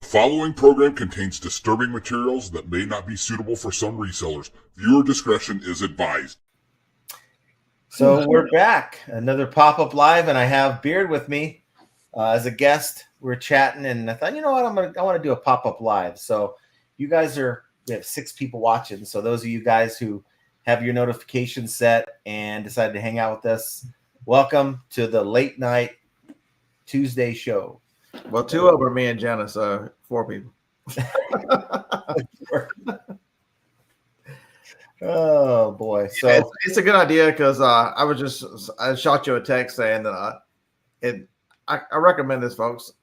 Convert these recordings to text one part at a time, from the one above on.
The following program contains disturbing materials that may not be suitable for some resellers. Viewer discretion is advised. So we're back, another pop-up live, and I have Beard with me as a guest. We're chatting, and I thought, you know what, I want to do a pop-up live. So we have 6 people watching. So those of you guys who have your notifications set and decided to hang out with us, welcome to the late night Tuesday show. Well, 2 over me and Jenna, so 4 people. Oh boy! So yeah, it's a good idea because I shot you a text saying that I recommend this, folks.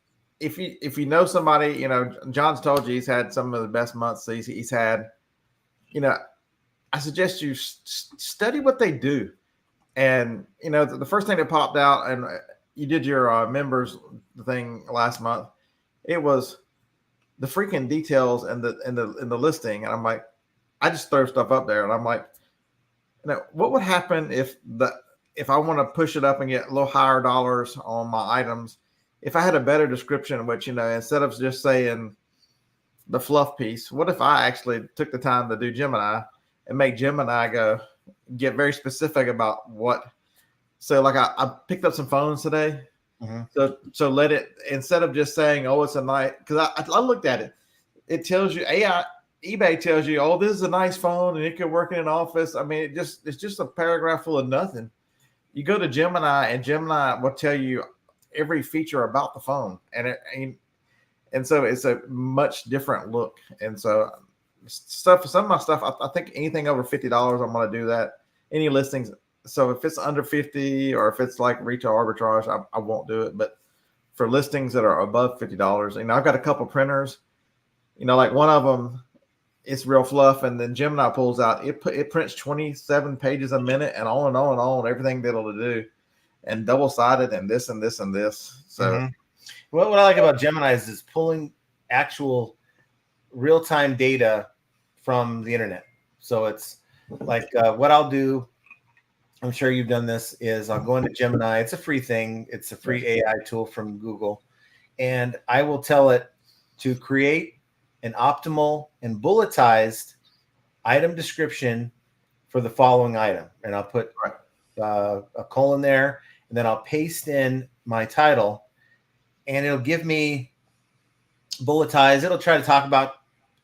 If you know somebody, you know, John's told you he's had some of the best months he's had. You know, I suggest you study what they do, and you know the first thing that popped out, and you did your members thing last month. It was the freaking details and the listing, and I'm like, I just throw stuff up there, and I'm like, you know, what would happen if I want to push it up and get a little higher dollars on my items, if I had a better description, which, you know, instead of just saying the fluff piece, what if I actually took the time to do Gemini and make Gemini get very specific about what. So like I picked up some phones today. Mm-hmm. So let it, instead of just saying, oh, it's a nice, because I looked at it. It tells you, eBay tells you, oh, this is a nice phone and it could work in an office. I mean, it's just a paragraph full of nothing. You go to Gemini and Gemini will tell you every feature about the phone. And so it's a much different look. And so some of my stuff, I think anything over $50, I'm going to do that. Any listings. So if it's under 50 or if it's like retail arbitrage, I won't do it. But for listings that are above $50, you know, I've got a couple printers, you know, like one of them, it's real fluff. And then Gemini pulls out, it prints 27 pages a minute and on, everything that it'll do, and double-sided and this and this and this. So what I like about Gemini is it's pulling actual real-time data from the internet. So it's like what I'll do, I'm sure you've done this, is I'll go into Gemini. It's a free thing. It's a free AI tool from Google. And I will tell it to create an optimal and bulletized item description for the following item. And I'll put a colon there, and then I'll paste in my title, and it'll give me bulletized. It'll try to talk about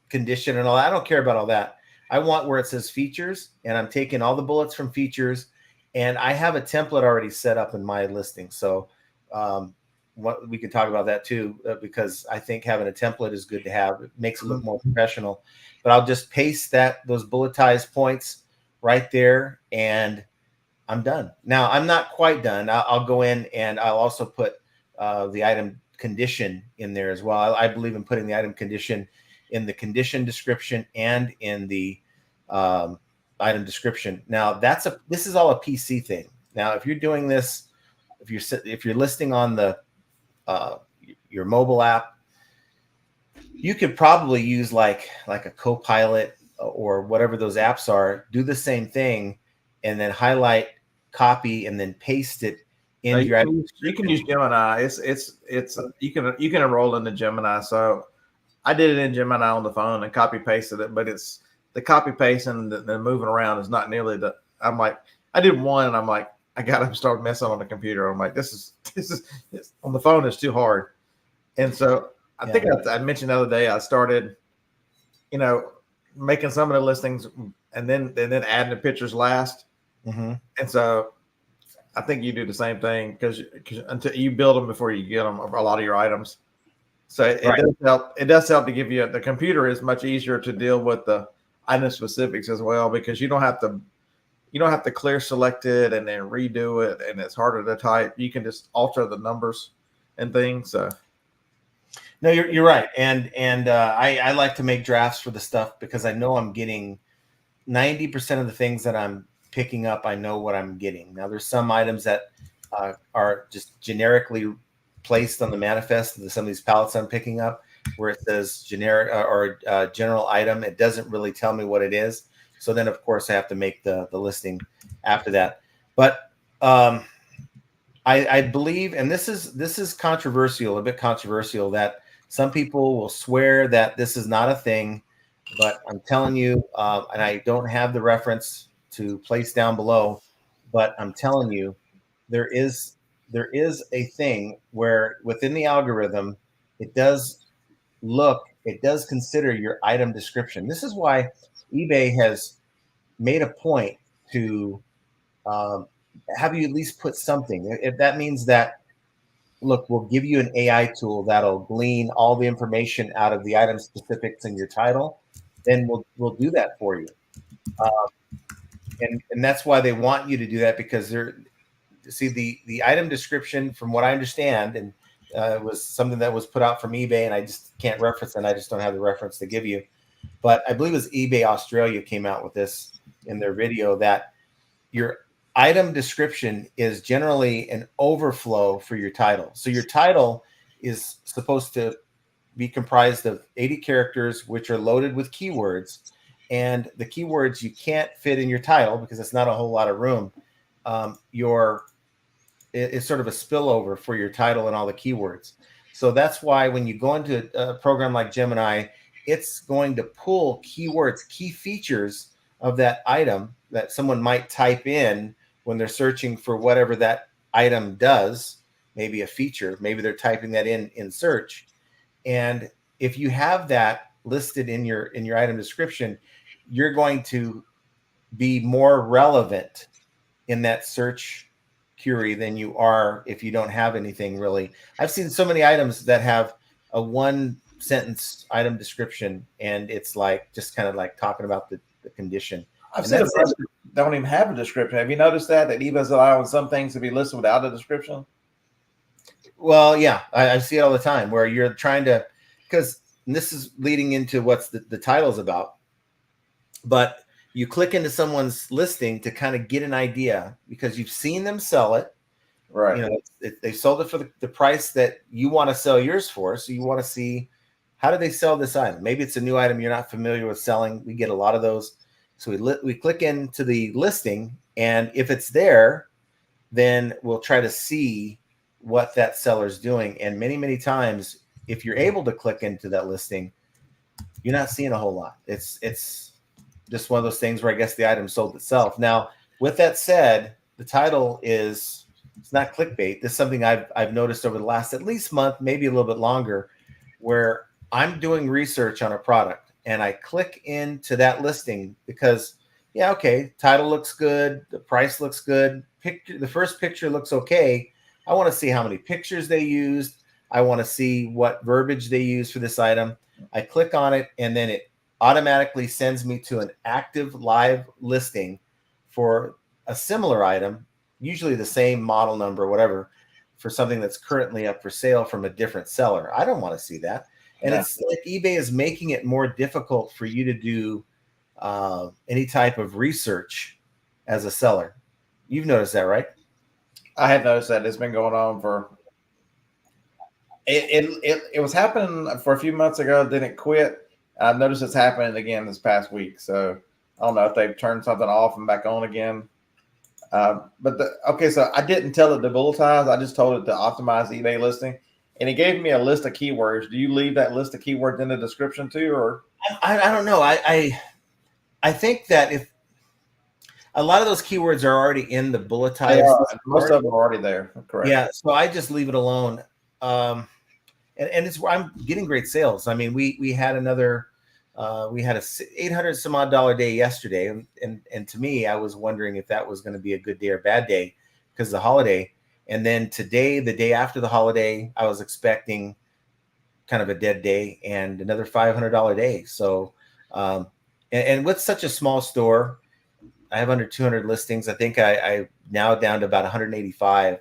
condition and all that. I don't care about all that. I want where it says features, and I'm taking all the bullets from features. And I have a template already set up in my listing. So what we could talk about that too, because I think having a template is good to have. It makes it look more professional. But I'll just paste those bulletized points right there, and I'm done. Now, I'm not quite done. I'll go in and I'll also put the item condition in there as well. I believe in putting the item condition in the condition description and in the item description. Now this is all a PC thing. Now, if you're doing this, if you're listing on the your mobile app, you could probably use like a Copilot or whatever those apps are. Do the same thing, and then highlight, copy, and then paste it into your. You can use Gemini. It's you can enroll into Gemini. So I did it in Gemini on the phone and copy pasted it, but it's the copy paste and the moving around is not nearly the. I'm like, I did one and I'm like, I got to start messing on the computer. I'm like, this is on the phone is too hard. And so I think I mentioned the other day, I started, you know, making some of the listings and then adding the pictures last. Mm-hmm. And so I think you do the same thing because until you build them before you get them, a lot of your items. So it does help. It does help to give you the computer is much easier to deal with the item specifics as well, because you don't have to clear select it and then redo it, and it's harder to type. You can just alter the numbers and things. So no, you're right, and I like to make drafts for the stuff because I know I'm getting 90% of the things that I'm picking up. I know what I'm getting. Now there's some items that are just generically placed on the manifest. Some of these pallets I'm picking up where it says generic or general item, it doesn't really tell me what it is. So then, of course, I have to make the listing after that. But I believe, and this is controversial, a bit controversial, that Some people will swear that this is not a thing, but I'm telling you, and I don't have the reference to place down below, but I'm telling you, there is a thing where within the algorithm, it does consider your item description. This is why eBay has made a point to have you at least put something. If that means that, look, we'll give you an AI tool that'll glean all the information out of the item specifics in your title, then we'll do that for you. And that's why they want you to do that, because the item description, from what I understand, and it was something that was put out from eBay, and I just can't reference it. I just don't have the reference to give you. But I believe it was eBay Australia came out with this in their video, that your item description is generally an overflow for your title. So your title is supposed to be comprised of 80 characters, which are loaded with keywords. And the keywords you can't fit in your title because it's not a whole lot of room. It's sort of a spillover for your title and all the keywords. So that's why when you go into a program like Gemini, it's going to pull keywords, key features of that item that someone might type in when they're searching for whatever that item does, maybe a feature, maybe they're typing that in search. And if you have that listed in your item description, you're going to be more relevant in that search query than you are if you don't have anything really. I've seen so many items that have a one sentence item description, and it's like just kind of like talking about the condition. I've seen that don't even have a description. Have you noticed that eBay's allowing some things to be listed without a description? Well, yeah, I see it all the time where you're trying to, because this is leading into what's the title's about, but you click into someone's listing to kind of get an idea because you've seen them sell it. Right. You know, they sold it for the price that you want to sell yours for. So you want to see, how do they sell this item? Maybe it's a new item you're not familiar with selling. We get a lot of those. So we click into the listing, and if it's there, then we'll try to see what that seller's doing. And many, many times, if you're able to click into that listing, you're not seeing a whole lot. It's just one of those things where I guess the item sold itself. Now, with that said, the title it's not clickbait. This is something I've noticed over the last at least month, maybe a little bit longer, where I'm doing research on a product and I click into that listing because, yeah, okay, title looks good, the price looks good, the first picture looks okay. I want to see how many pictures they used. I want to see what verbiage they use for this item. I click on it, and then it automatically sends me to an active live listing for a similar item, usually the same model number, whatever, for something that's currently up for sale from a different seller. I don't want to see that. And it's like eBay is making it more difficult for you to do any type of research as a seller. You've noticed that, right? I have noticed that. It's been going on for it was happening for a few months ago, then it quit. I've noticed it's happening again this past week. So I don't know if they've turned something off and back on again. So I didn't tell it to bulletize. I just told it to optimize the eBay listing. And it gave me a list of keywords. Do you leave that list of keywords in the description too, or? I don't know. I think that if a lot of those keywords are already in the bulletized, most of them are already there. Correct. Yeah, so I just leave it alone. And it's I'm getting great sales. I mean, we had another we had a $800 some odd day yesterday, and to me, I was wondering if that was going to be a good day or bad day because of the holiday. And then today, the day after the holiday, I was expecting kind of a dead day and another $500 day. So, and with such a small store, I have under 200 listings. I think I now down to about 185.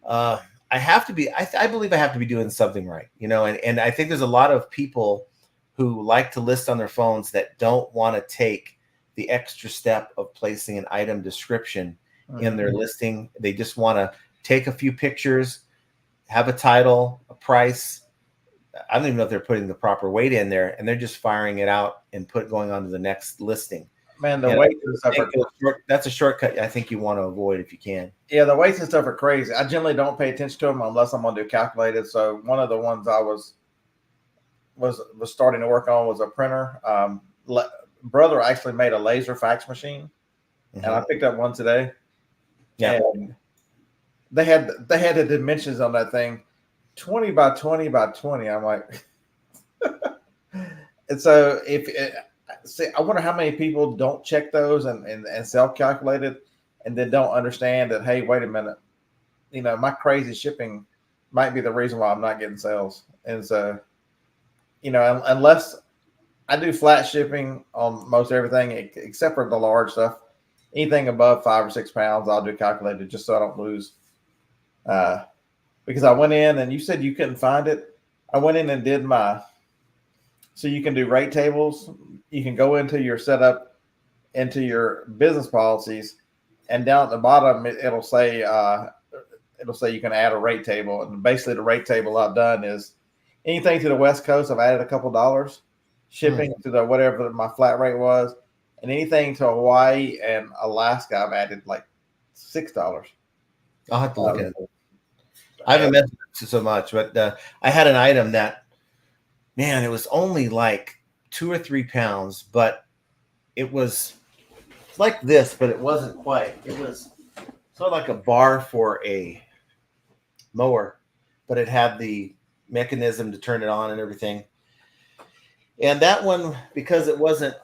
I have to be, I believe I have to be doing something right, you know, and I think there's a lot of people who like to list on their phones that don't want to take the extra step of placing an item description in their listing. They just want to take a few pictures, have a title, a price. I don't even know if they're putting the proper weight in there, and they're just firing it out and going on to the next listing. Man, the weights and stuff that's a shortcut I think you want to avoid if you can. Yeah, the weights and stuff are crazy. I generally don't pay attention to them unless I'm going to do calculated. So one of the ones I was was starting to work on was a printer. Brother actually made a laser fax machine, and I picked up one today. Yeah. And they had the dimensions on that thing, 20 by 20 by 20. I'm like, and so I wonder how many people don't check those and self-calculate it, and then don't understand that, hey, wait a minute, my crazy shipping might be the reason why I'm not getting sales. And so, unless I do flat shipping on most everything except for the large stuff, anything above 5 or 6 pounds, I'll do calculated just so I don't lose. Because I went in and you said you couldn't find it. I went in and did so you can do rate tables. You can go into your setup, into your business policies, and down at the bottom, it'll say you can add a rate table. And basically the rate table I've done is anything to the West Coast, I've added a couple dollars. Shipping to the whatever my flat rate was, and anything to Hawaii and Alaska, I've added like $6. I'll have to look at it. I haven't messed with it so much, but I had an item that, man, it was only like 2 or 3 pounds, but it was like this, but it wasn't quite. It was sort of like a bar for a mower, but it had the mechanism to turn it on and everything. And that one, because it wasn't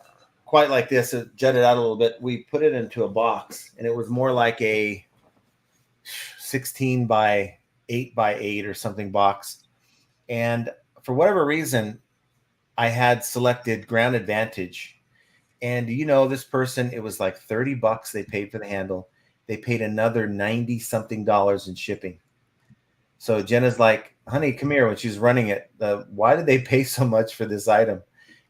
quite like this, it jutted out a little bit. We put it into a box, and it was more like a 16 by 8 by 8 or something box. And for whatever reason, I had selected Ground Advantage. And this person, it was like $30 they paid for the handle. They paid another $90 something in shipping. So Jenna's like, honey, come here. When she's running it, why did they pay so much for this item?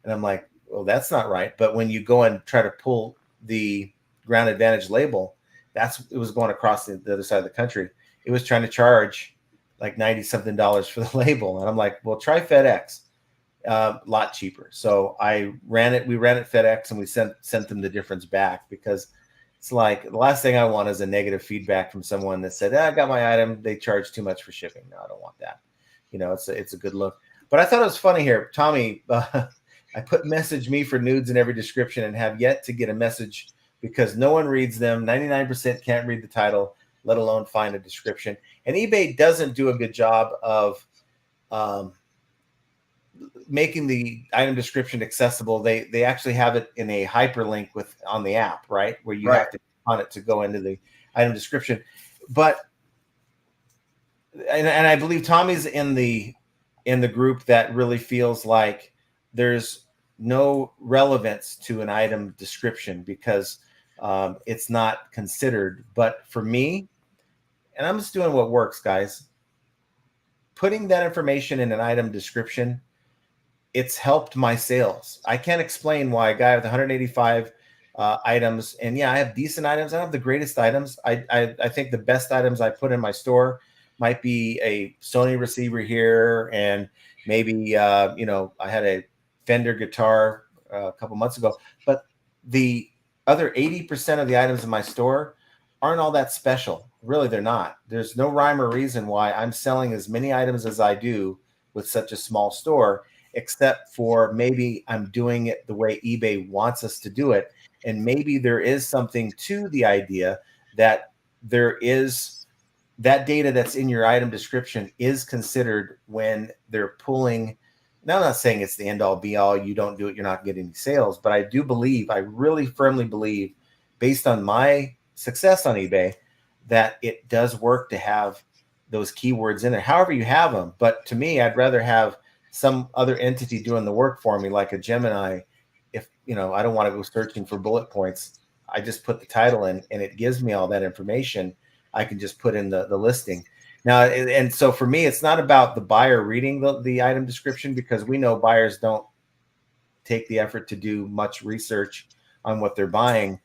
And I'm like, well, that's not right. But when you go and try to pull the Ground Advantage label, it was going across the other side of the country. It was trying to charge like $90 something for the label. And I'm like, well, try FedEx, a lot cheaper. So we ran it FedEx, and we sent them the difference back, because it's like the last thing I want is a negative feedback from someone that said, I got my item, they charge too much for shipping. No, I don't want that. It's a good look. But I thought it was funny here, Tommy. I put message me for nudes in every description and have yet to get a message because no one reads them. 99% can't read the title, let alone find a description. And eBay doesn't do a good job of making the item description accessible. They actually have it in a hyperlink on the app, right? Where you have to click on it to go into the item description. But and I believe Tommy's in the group that really feels like there's no relevance to an item description because it's not considered. But for me, and I'm just doing what works, guys, putting that information in an item description, it's helped my sales. I can't explain why a guy with 185 items, and yeah, I have decent items. I don't have the greatest items. I think the best items I put in my store might be a Sony receiver here, and maybe I had a Fender guitar a couple months ago. But the other 80% of the items in my store aren't all that special. Really, they're not. There's no rhyme or reason why I'm selling as many items as I do with such a small store, except for maybe I'm doing it the way eBay wants us to do it. And maybe there is something to the idea that there is that data that's in your item description is considered when they're pulling. Now, I'm not saying it's the end all be all. You don't do it, you're not getting any sales. But I do believe, I really firmly believe, based on my success on eBay, that it does work to have those keywords in there, however you have them. But to me, I'd rather have some other entity doing the work for me, like a Gemini. If I don't want to go searching for bullet points, I just put the title in and it gives me all that information. I can just put in the listing. Now, and so for me, it's not about the buyer reading the item description, because we know buyers don't take the effort to do much research on what they're buying.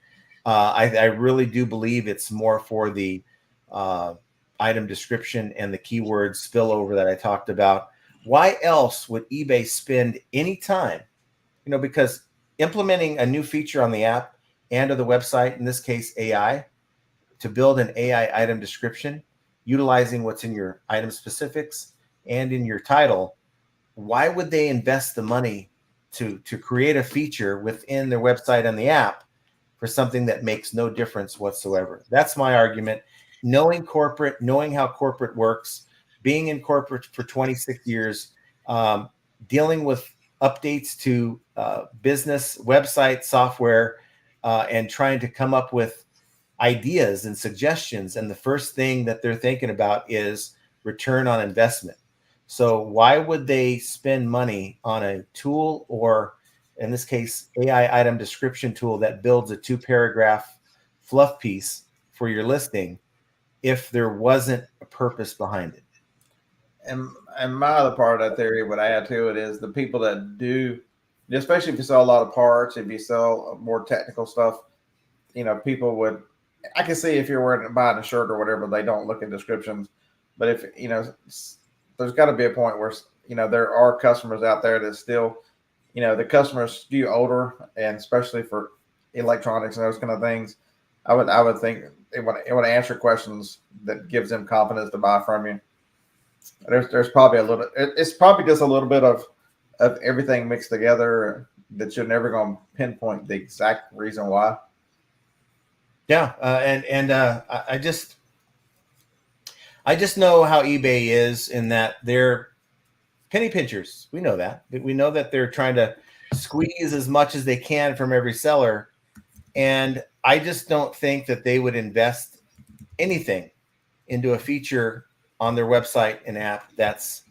I really do believe it's more for the item description and the keyword spillover that I talked about. Why else would eBay spend any time? Because implementing a new feature on the app and of the website, in this case, AI, to build an AI item description, utilizing what's in your item specifics and in your title, why would they invest the money to create a feature within their website and the app for something that makes no difference whatsoever? That's my argument. Knowing corporate, knowing how corporate works, being in corporate for 26 years, dealing with updates to business website software, and trying to come up with ideas and suggestions. And the first thing that they're thinking about is return on investment. So why would they spend money on a tool, or in this case, AI item description tool that builds a 2-paragraph fluff piece for your listing if there wasn't a purpose behind it? And my other part of that theory, what I add to it, is the people that do, especially if you sell a lot of parts, if you sell more technical stuff, people would. I can see if you're buying a shirt or whatever, they don't look at descriptions. But if there's got to be a point where there are customers out there that still, the customers skew older, and especially for electronics and those kind of things, I would think it would answer questions that gives them confidence to buy from you. There's probably it's probably just a little bit of everything mixed together that you're never going to pinpoint the exact reason why. Yeah, I just know how eBay is, in that they're penny pinchers. We know that. We know that they're trying to squeeze as much as they can from every seller, and I just don't think that they would invest anything into a feature on their website and app that's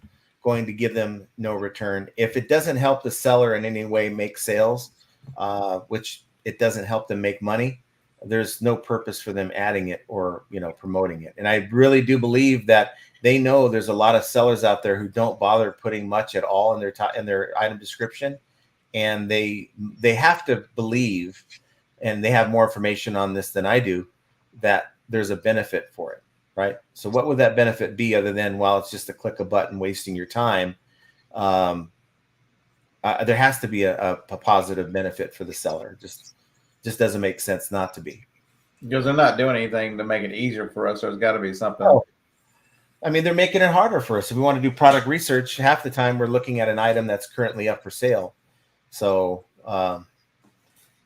going to give them no return. If it doesn't help the seller in any way make sales, which it doesn't help them make money, there's no purpose for them adding it or promoting it. And I really do believe that they know there's a lot of sellers out there who don't bother putting much at all in their item description, and they have to believe, and they have more information on this than I do, that there's a benefit for it, right? So what would that benefit be other than, well, it's just a click a button wasting your time? There has to be a positive benefit for the seller. Just doesn't make sense not to be. Because they're not doing anything to make it easier for us. There's got to be something. Oh. I mean, they're making it harder for us. If we want to do product research, half the time we're looking at an item that's currently up for sale. So I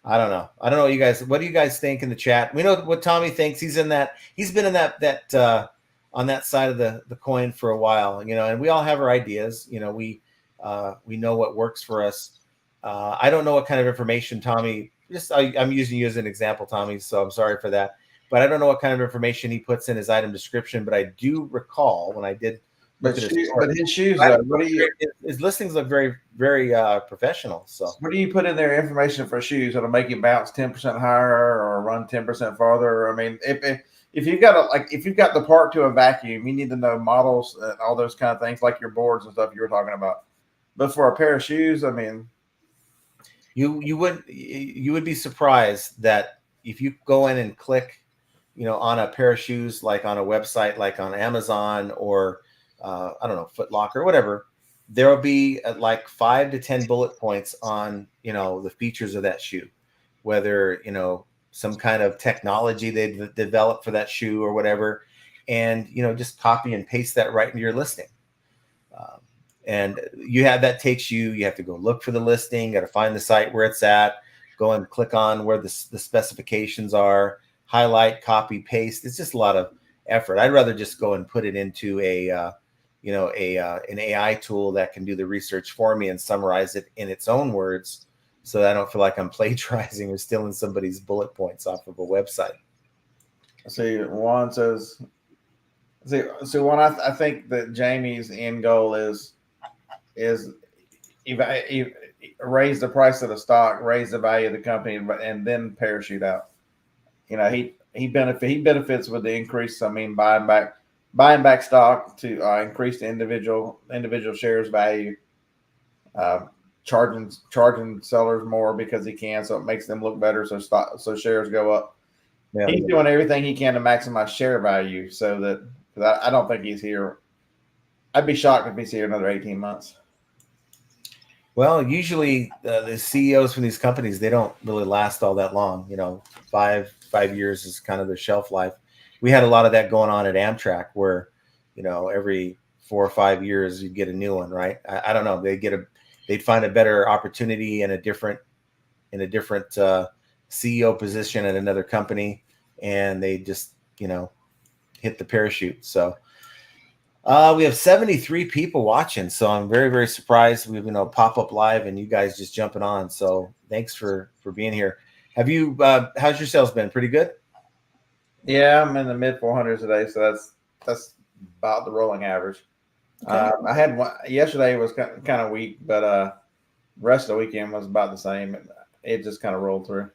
don't know. I don't know what do you guys think in the chat? We know what Tommy thinks. He's been in that on that side of the coin for a while, and we all have our ideas. We know what works for us. I don't know what kind of information Tommy, I'm using you as an example, Tommy, so I'm sorry for that. But I don't know what kind of information he puts in his item description. But I do recall when I did look at his shoes, his listings look very, very professional. So what do you put in there information for shoes that'll make you bounce 10% higher or run 10% farther? I mean, if you've got the part to a vacuum, you need to know models and all those kind of things, like your boards and stuff you were talking about. But for a pair of shoes, I mean, you would be surprised that if you go in and click, on a pair of shoes, like on a website, like on Amazon or I don't know, Foot Locker or whatever, there will be like 5 to 10 bullet points on, the features of that shoe, whether, some kind of technology they developed for that shoe or whatever. And, just copy and paste that right into your listing. And you have to go look for the listing, got to find the site where it's at, go and click on where the specifications are, highlight, copy, paste. It's just a lot of effort. I'd rather just go and put it into an AI tool that can do the research for me and summarize it in its own words, so that I don't feel like I'm plagiarizing or stealing somebody's bullet points off of a website. See, Juan says, Juan, I think that Jamie's end goal is raise the price of the stock, raise the value of the company, and then parachute out. He benefits with the increase. I mean, buying back stock to increase the individual shares value, charging sellers more because he can, so it makes them look better. So shares go up. Yeah. He's doing everything he can to maximize share value, so that I don't think he's here. I'd be shocked if he's here another 18 months. Well, usually the CEOs from these companies, they don't really last all that long. 5 years is kind of their shelf life. We had a lot of that going on at Amtrak, where every 4 or 5 years, you get a new one, right? I don't know. They'd find a better opportunity in a different CEO position at another company, and they just, hit the parachute. So we have 73 people watching, so I'm very, very surprised. We have, pop up live and you guys just jumping on. So thanks for being here. Have you? How's your sales been? Pretty good. Yeah, I'm in the mid 400s today, so that's about the rolling average. Okay. I had one yesterday was kind of weak, but rest of the weekend was about the same. It just kind of rolled through.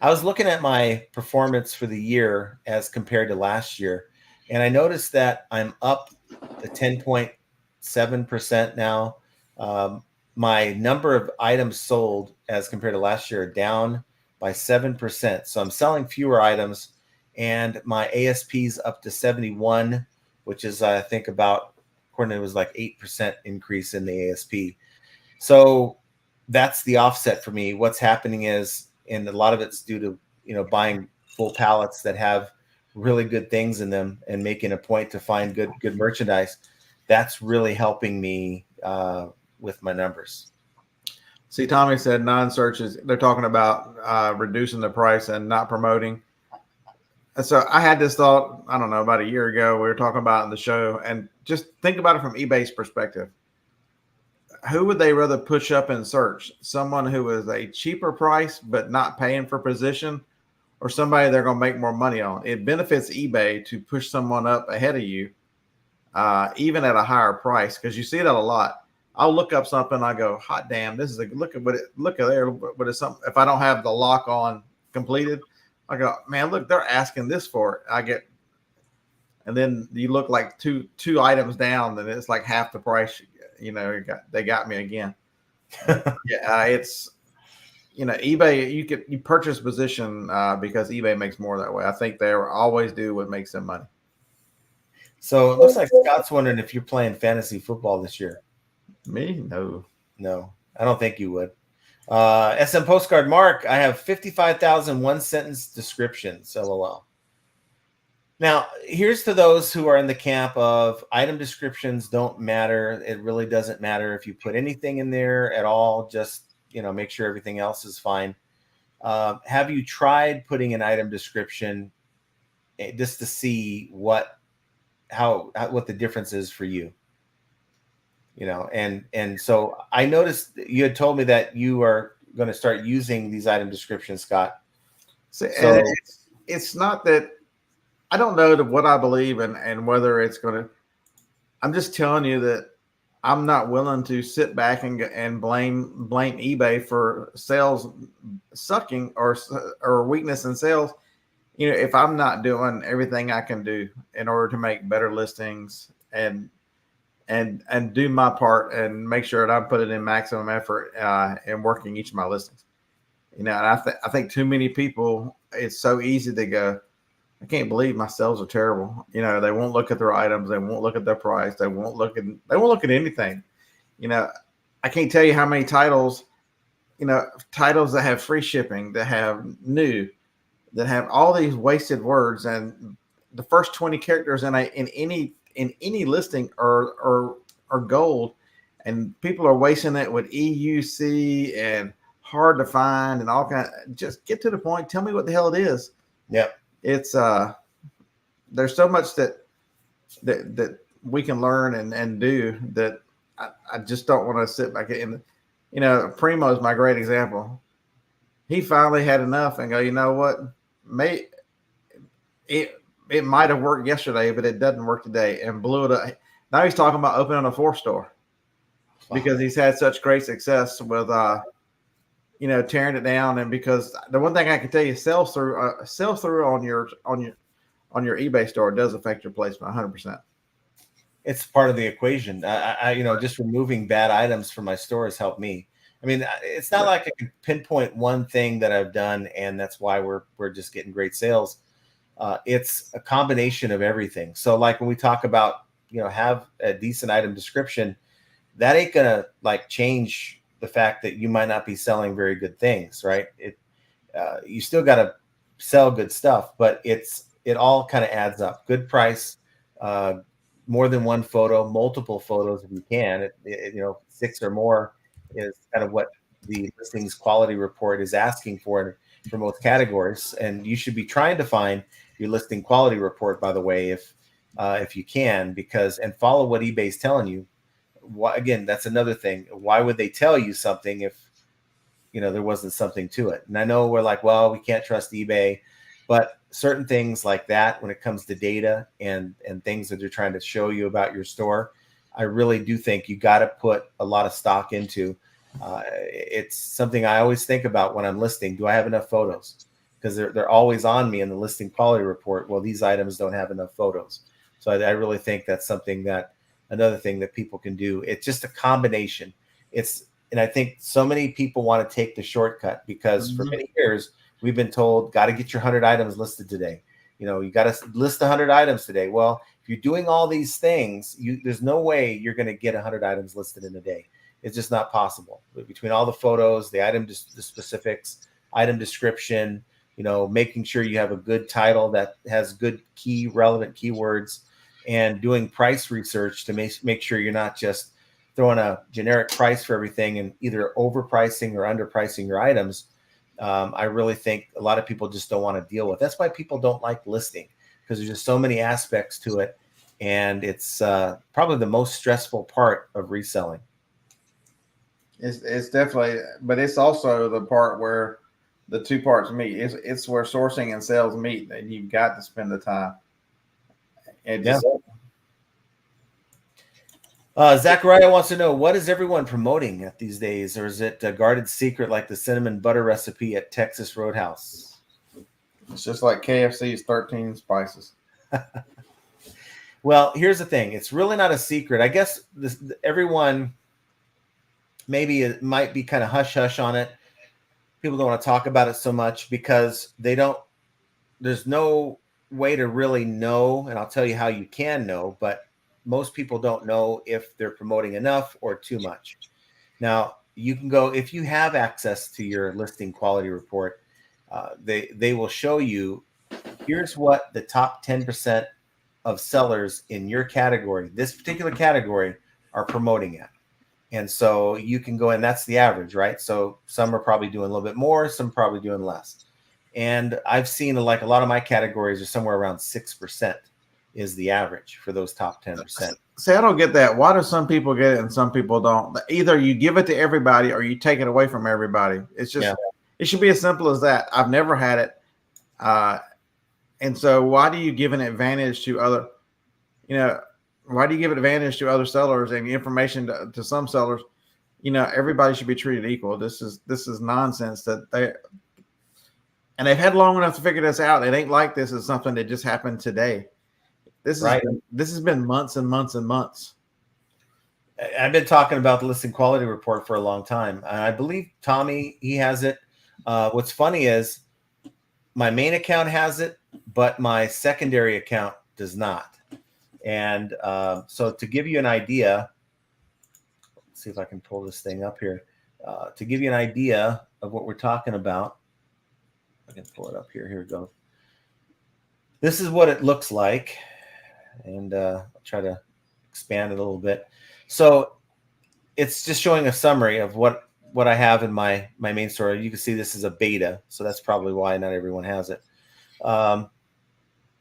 I was looking at my performance for the year as compared to last year, and I noticed that I'm up to 10.7% now. My number of items sold as compared to last year are down by 7%. So I'm selling fewer items, and my ASP's up to 71, which is, I think, about, according to it was like 8% increase in the ASP. So that's the offset for me. What's happening is, and a lot of it's due to, buying full pallets that have really good things in them and making a point to find good merchandise. That's really helping me with my numbers. See, Tommy said non-searches. They're talking about reducing the price and not promoting. And so I had this thought, I don't know, about a year ago. We were talking about it in the show, and just think about it from eBay's perspective. Who would they rather push up in search? Someone who is a cheaper price but not paying for position, or somebody they're going to make more money on? It benefits eBay to push someone up ahead of you, even at a higher price, because you see that a lot. I'll look up something, I go, hot damn, this is look at there, but it's something. If I don't have the lock on completed, I go, man, look, they're asking this for it. And then you look like two items down, then it's like half the price. They got me again. Yeah, it's eBay. You purchase position because eBay makes more that way. I think they always do what makes them money. So it looks like Scott's wondering if you're playing fantasy football this year. Me? No, I don't think you would. SM Postcard Mark, I have 55,000 one-sentence descriptions. LOL. Now, here's to those who are in the camp of item descriptions don't matter. It really doesn't matter if you put anything in there at all. Just, make sure everything else is fine. Have you tried putting an item description just to see what the difference is for you? And so I noticed you had told me that you are going to start using these item descriptions, Scott. So it's not that I don't know what I believe and whether it's going to. I'm just telling you that I'm not willing to sit back and blame eBay for sales sucking or weakness in sales. If I'm not doing everything I can do in order to make better listings and do my part and make sure that I'm putting in maximum effort in working each of my listings. And I think too many people, it's so easy to go, I can't believe my sales are terrible. They won't look at their items. They won't look at their price. They won't look at anything. I can't tell you how many titles that have free shipping, that have new, that have all these wasted words, and the first 20 characters in any listing are gold, and people are wasting it with EUC and hard to find and all kind. Just get to the point. Tell me what the hell it is. Yep. It's there's so much that we can learn and do that I just don't want to sit back in. Primo is my great example. He finally had enough and go, you know what? It might have worked yesterday, but it doesn't work today, and blew it up. Now he's talking about opening a 4-store because he's had such great success with tearing it down. And because the one thing I can tell you, sell through on your eBay store does affect your placement 100%. It's part of the equation. Just removing bad items from my store has helped me. I mean, it's not like I can pinpoint one thing that I've done, and that's why we're just getting great sales. It's a combination of everything. So like when we talk about, have a decent item description, that ain't going to change the fact that you might not be selling very good things, right? You still got to sell good stuff, but it all kind of adds up. Good price, more than one photo, multiple photos if you can. 6 or more is kind of what the listings quality report is asking for most categories. And you should be trying to find your listing quality report, by the way, if you can, and follow what eBay's telling you. Again, that's another thing. Why would they tell you something if there wasn't something to it? And I know we're like, well, we can't trust eBay, but certain things like that, when it comes to data and things that they're trying to show you about your store, I really do think you got to put a lot of stock into. It's something I always think about when I'm listing. Do I have enough photos? Because they're always on me in the listing quality report. Well, these items don't have enough photos. So I really think that's another thing that people can do. It's just a combination. And I think so many people want to take the shortcut because for many years we've been told, got to get your 100 items listed today. You got to list 100 items today. Well, if you're doing all these things, there's no way you're going to get 100 items listed in a day. It's just not possible. But between all the photos, the item, the specifics, item description, making sure you have a good title that has good relevant keywords, and doing price research to make sure you're not just throwing a generic price for everything and either overpricing or underpricing your items. I really think a lot of people just don't want to deal with. That's why people don't like listing, because there's just so many aspects to it, and it's probably the most stressful part of reselling. It's definitely, but it's also the part where the two parts meet. It's where sourcing and sales meet, and you've got to spend the time. Zachariah wants to know, what is everyone promoting at these days, or is it a guarded secret like the cinnamon butter recipe at Texas Roadhouse? It's just like KFC's 13 spices. Well, here's the thing. It's really not a secret. I guess everyone, maybe it might be kind of hush-hush on it. People don't want to talk about it so much because there's no way to really know, and I'll tell you how you can know, but most people don't know if they're promoting enough or too much. Now, you can go, if you have access to your listing quality report, they will show you, here's what the top 10% of sellers in your category, this particular category, are promoting at. And so you can go, and that's the average, right? So some are probably doing a little bit more, some probably doing less. And I've seen, like, a lot of my categories are somewhere around 6% is the average for those top 10%. See, I don't get that. Why do some people get it and some people don't? Either you give it to everybody or you take it away from everybody. It's just, It should be as simple as that. I've never had it. And so why do you give an advantage to other, why do you give an advantage to other sellers and information to some sellers? Everybody should be treated equal. This is nonsense and they've had long enough to figure this out. It ain't like this is something that just happened today. This has been months and months and months. I've been talking about the listing quality report for a long time. I believe Tommy, he has it. What's funny is my main account has it, but my secondary account does not. And so to give you an idea, let's see if I can pull this thing up here. To give you an idea of what we're talking about, I can pull it up here. Here we go. This is what it looks like. And I'll try to expand it a little bit. So it's just showing a summary of what I have in my main store. You can see this is a beta, so that's probably why not everyone has it.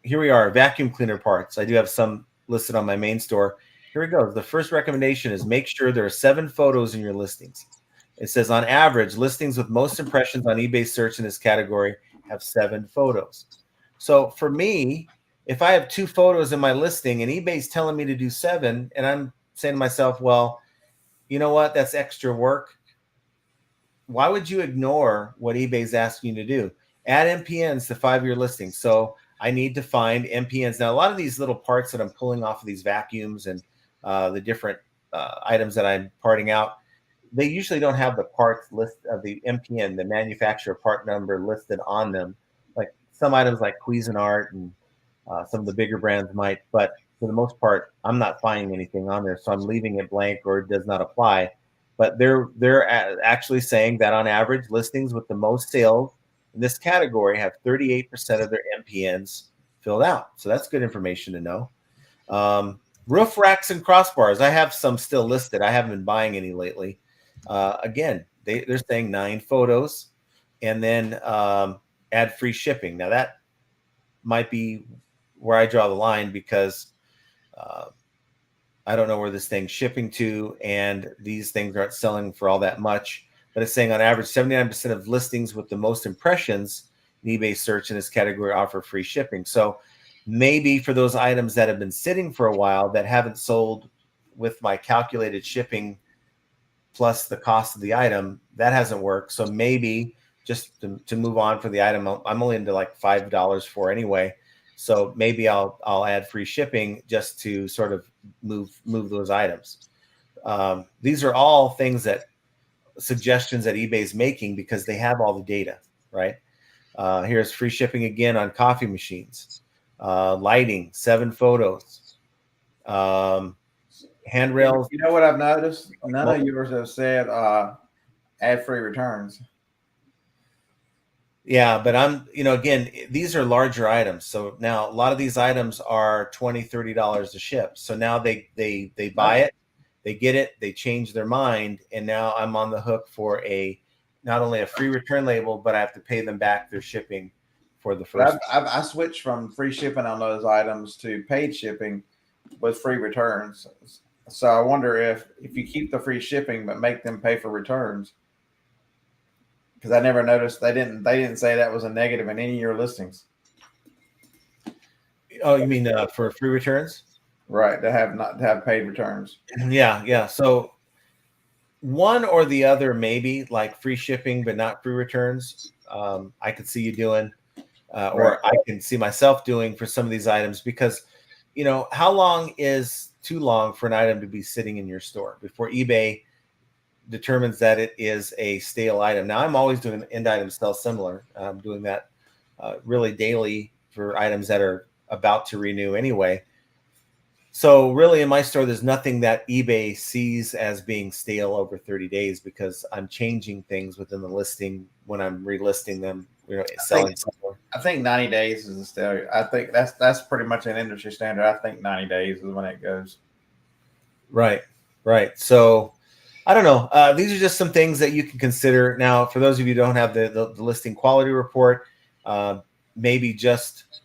Here we are, vacuum cleaner parts. I do have some listed on my main store. Here we go. The first recommendation is make sure there are 7 photos in your listings. It says on average, listings with most impressions on eBay search in this category have 7 photos. So for me, if I have 2 photos in my listing and eBay's telling me to do 7, and I'm saying to myself, well, you know what? That's extra work. Why would you ignore what eBay's asking you to do? Add MPNs to 5-year listings. So I need to find MPNs. Now, a lot of these little parts that I'm pulling off of these vacuums and the different items that I'm parting out, they usually don't have the parts list of the MPN, the manufacturer part number listed on them. Like some items like Cuisinart and some of the bigger brands might, but for the most part, I'm not finding anything on there. So I'm leaving it blank or it does not apply. But they're actually saying that on average, listings with the most sales in this category have 38% of their MPNs filled out. So that's good information to know. Roof racks and crossbars. I have some still listed. I haven't been buying any lately. Again, they're saying 9 photos and then add free shipping. Now that might be where I draw the line because I don't know where this thing's shipping to, and these things aren't selling for all that much. But it's saying on average, 79% of listings with the most impressions in eBay search in this category offer free shipping. So maybe for those items that have been sitting for a while that haven't sold with my calculated shipping plus the cost of the item, that hasn't worked. So maybe just to move on for the item, I'm only into like $5 for anyway. So maybe I'll add free shipping just to sort of move those items. These are all things that suggestions that eBay's making because they have all the data, right? Here's free shipping again on coffee machines, lighting, 7 photos, handrails. You know what I've noticed? None of yours have said add free returns. Yeah, but again, these are larger items. So now a lot of these items are $20, $30 to ship. So now they buy it, they get it, they change their mind, and now I'm on the hook for not only a free return label, but I have to pay them back their shipping for the first. I switched from free shipping on those items to paid shipping with free returns. So I wonder if you keep the free shipping but make them pay for returns. Because I never noticed they didn't say that was a negative in any of your listings. Oh, you mean for free returns? Right, to have paid returns. Yeah. So one or the other, maybe like free shipping but not free returns. I could see you doing, or I can see myself doing for some of these items because, how long is too long for an item to be sitting in your store before eBay determines that it is a stale item? Now I'm always doing end items sell similar. I'm doing that really daily for items that are about to renew anyway. So really in my store, there's nothing that eBay sees as being stale over 30 days because I'm changing things within the listing when I'm relisting them, selling somewhere. I think 90 days is a stale. I think that's pretty much an industry standard. I think 90 days is when it goes. Right. So I don't know. These are just some things that you can consider. Now, for those of you who don't have the listing quality report, maybe just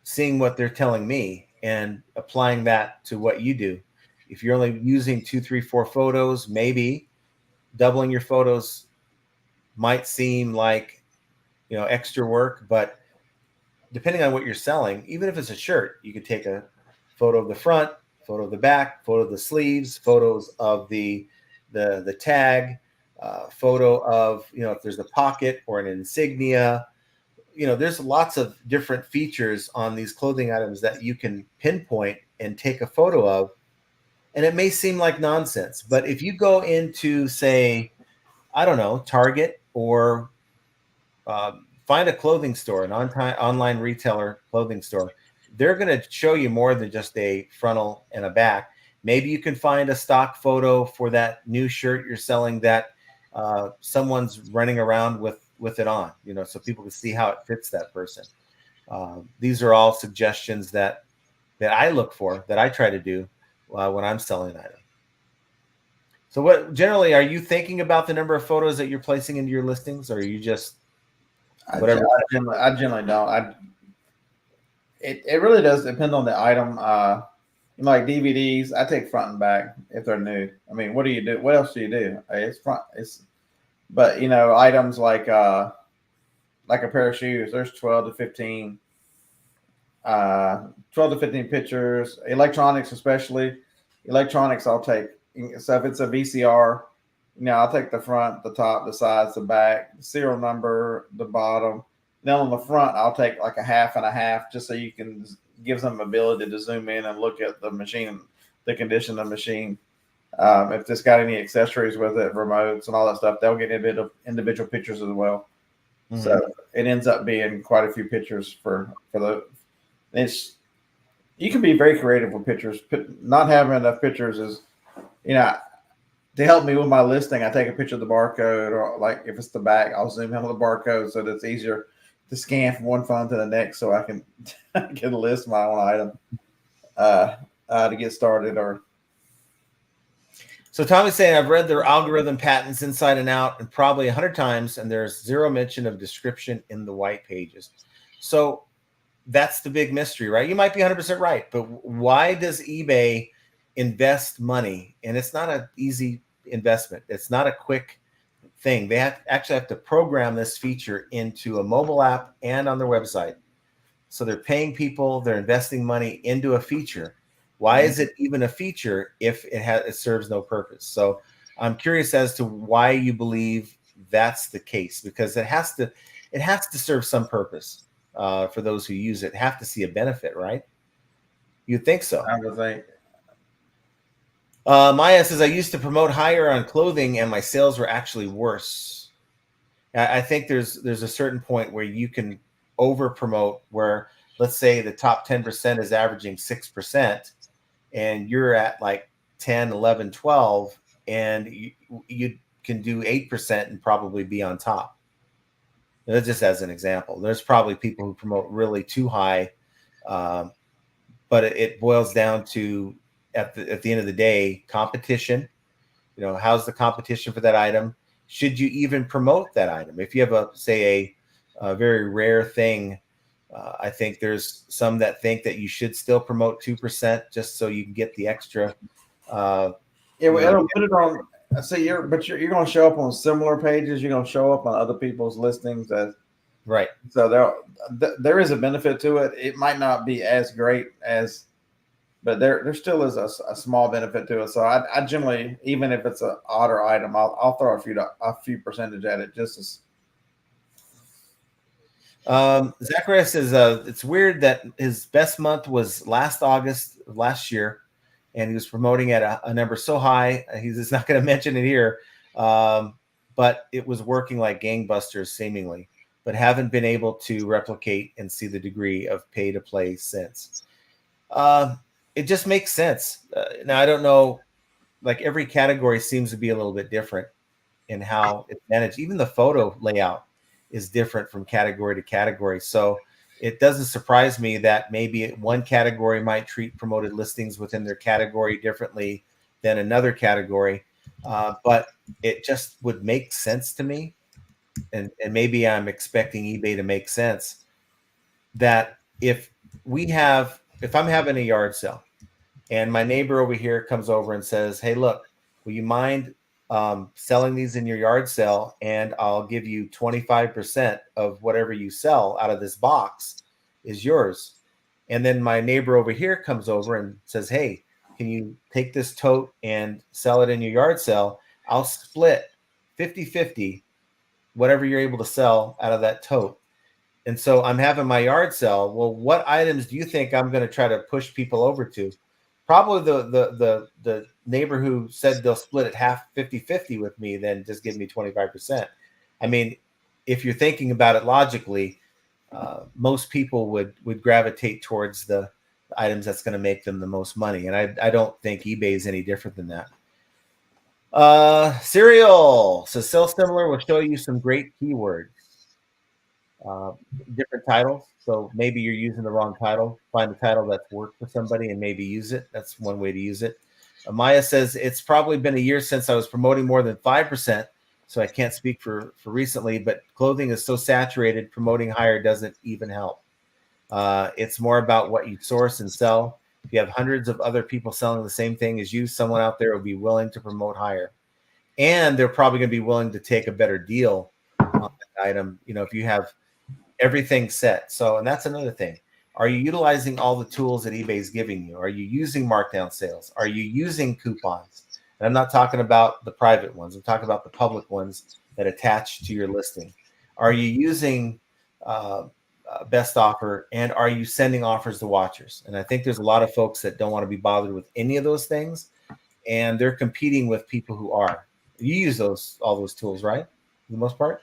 seeing what they're telling me and applying that to what you do. If you're only using 2, 3, 4 photos, maybe doubling your photos might seem like, extra work, but depending on what you're selling, even if it's a shirt, you could take a photo of the front, photo of the back, photo of the sleeves, photos of the tag, photo of, if there's a pocket or an insignia. There's lots of different features on these clothing items that you can pinpoint and take a photo of. And it may seem like nonsense, but if you go into, say, I don't know, Target or find a clothing store, an online retailer clothing store, they're going to show you more than just a frontal and a back. Maybe you can find a stock photo for that new shirt you're selling that someone's running around with it on, so people can see how it fits that person. These are all suggestions that I look for, that I try to do when I'm selling an item. So what generally, are you thinking about the number of photos that you're placing into your listings, or are you just whatever? I generally don't. It really does depend on the item. Like DVDs, I take front and back if they're new. I mean, what do you do? What else do you do? But items like a pair of shoes, there's 12 to 15 pictures. Electronics, especially electronics, I'll take. So if it's a VCR, I'll take the front, the top, the sides, the back, the serial number, the bottom. Then on the front, I'll take like a half and a half, just so you can give them the ability to zoom in and look at the machine, the condition of the machine. If it's got any accessories with it, remotes and all that stuff, they'll get a bit of individual pictures as well. Mm-hmm. So it ends up being quite a few pictures for the. You can be very creative with pictures. Not having enough pictures is, to help me with my listing, I take a picture of the barcode, or like if it's the back, I'll zoom in on the barcode so that it's easier to scan from one phone to the next, so I can list my own item. to get started. Or So Tommy's saying, I've read their algorithm patents inside and out and probably 100 times, and there's zero mention of description in the white pages. So that's the big mystery, right? You might be 100% right, but why does eBay invest money? And it's not an easy investment. It's not a quick thing. They actually have to program this feature into a mobile app and on their website. So they're paying people, they're investing money into a feature. Why is it even a feature if it serves no purpose? So I'm curious as to why you believe that's the case, because it has to serve some purpose for those who use it. Have to see a benefit, right? You'd think so. I would think. Maya says, I used to promote higher on clothing and my sales were actually worse. I think there's a certain point where you can over promote, where let's say the top 10% is averaging 6% and you're at like 10, 11, 12, and you can do 8% and probably be on top. That's just as an example. There's probably people who promote really too high, but it boils down to at the end of the day, competition. You know, how's the competition for that item? Should you even promote that item? If you have a very rare thing, I think there's some that think that you should still promote 2% just so you can get the extra. Yeah, well, it'll put it on. So you're going to show up on similar pages. You're going to show up on other people's listings as right. So there is a benefit to it. It might not be as great as, but there still is a small benefit to it. So I generally, even if it's an odder item, I'll throw a few percentage at it just as. Zachariah says it's weird that his best month was last August of last year, and he was promoting at a number so high. He's just not going to mention it here, but it was working like gangbusters seemingly, but haven't been able to replicate and see the degree of pay to play since. It just makes sense. Now I don't know, like every category seems to be a little bit different in how it's managed. Even the photo layout is different from category to category. So it doesn't surprise me that maybe one category might treat promoted listings within their category differently than another category. But it just would make sense to me. And maybe I'm expecting eBay to make sense that if I'm having a yard sale and my neighbor over here comes over and says, hey, look, will you mind selling these in your yard sale, and I'll give you 25% of whatever you sell out of this box is yours. And then my neighbor over here comes over and says, hey, can you take this tote and sell it in your yard sale? I'll split 50-50 whatever you're able to sell out of that tote. And so I'm having my yard sale. Well, what items do you think I'm going to try to push people over to? Probably the neighbor who said they'll split it half 50-50 with me, then just give me 25%. I mean, if you're thinking about it logically, most people would gravitate towards the items that's going to make them the most money. And I don't think eBay is any different than that. Serial says sell similar will show you some great keywords. Different titles. So maybe you're using the wrong title. Find a title that's worked for somebody and maybe use it. That's one way to use it. Maya says it's probably been a year since I was promoting more than 5%, so I can't speak for recently, but clothing is so saturated, promoting higher doesn't even help. It's more about what you source and sell. If you have hundreds of other people selling the same thing as you, someone out there will be willing to promote higher. And they're probably going to be willing to take a better deal on that item, if you have everything set. So, and that's another thing. Are you utilizing all the tools that eBay is giving you? Are you using markdown sales? Are you using coupons? And I'm not talking about the private ones. I'm talking about the public ones that attach to your listing. Are you using best offer? And are you sending offers to watchers? And I think there's a lot of folks that don't want to be bothered with any of those things. And they're competing with people who are. You use all those tools, right? For the most part?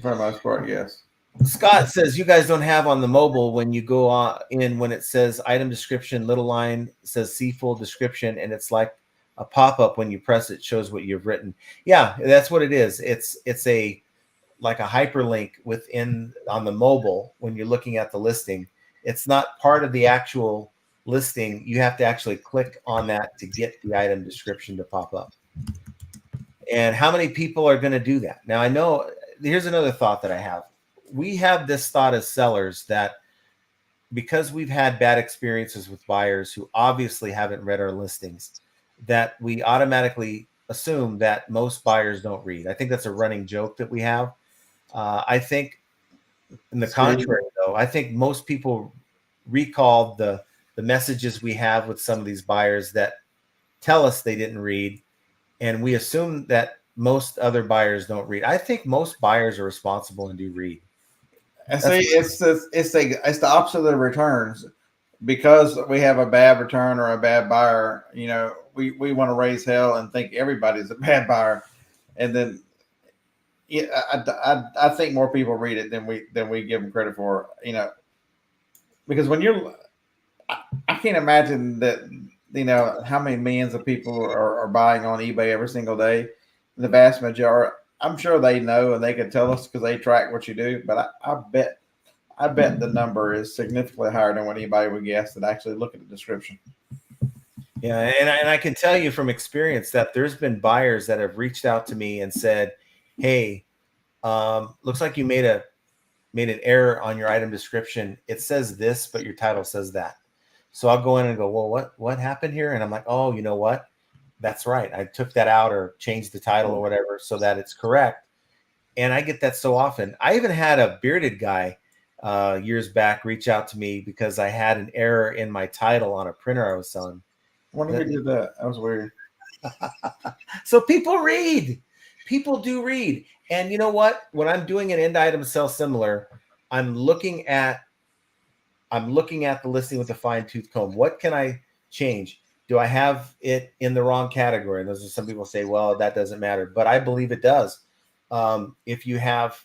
For the most part, yes. Scott says you guys don't have on the mobile when you go on in when it says item description, little line says see full description, and it's like a pop-up when you press it shows what you've written. Yeah, that's what it is. It's like a hyperlink within on the mobile when you're looking at the listing. It's not part of the actual listing, you have to actually click on that to get the item description to pop up. And how many people are going to do that? Now, I know here's another thought that I have. We have this thought as sellers that because we've had bad experiences with buyers who obviously haven't read our listings, that we automatically assume that most buyers don't read. I think that's a running joke that we have. I think, in the contrary, though, I think most people recall the messages we have with some of these buyers that tell us they didn't read, and we assume that most other buyers don't read. I think most buyers are responsible and do read. And see, it's the opposite of the returns. Because we have a bad return or a bad buyer, you know, we want to raise hell and think everybody's a bad buyer, and then I think more people read it than we give them credit for, you know, because when I can't imagine that, you know, how many millions of people are buying on eBay every single day. The vast majority, I'm sure they know and they can tell us because they track what you do, but I bet the number is significantly higher than what anybody would guess that actually look at the description. Yeah, and I can tell you from experience that there's been buyers that have reached out to me and said, "Hey, looks like you made an error on your item description. It says this, but your title says that." So I'll go in and go, "Well, what happened here?" And I'm like, "Oh, you know what? That's right. I took that out or changed the title or whatever so that it's correct." And I get that so often. I even had a bearded guy years back reach out to me because I had an error in my title on a printer I was selling. When did we do that? That was weird. So people read. People do read. And you know what? When I'm doing an end item sell similar, I'm looking at the listing with a fine-tooth comb. What can I change? Do I have it in the wrong category? And those are some people say, well, that doesn't matter. But I believe it does. If you have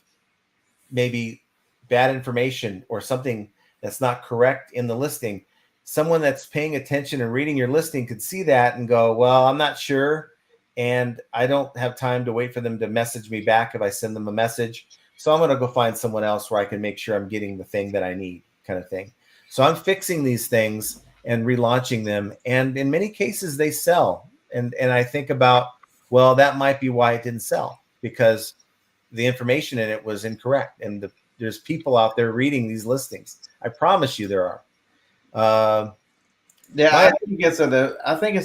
maybe bad information or something that's not correct in the listing, someone that's paying attention and reading your listing could see that and go, well, I'm not sure. And I don't have time to wait for them to message me back if I send them a message. So I'm going to go find someone else where I can make sure I'm getting the thing that I need, kind of thing. So I'm fixing these things and relaunching them. And in many cases, they sell. And I think about, well, that might be why it didn't sell, because the information in it was incorrect. And there's people out there reading these listings. I promise you there are. I think it's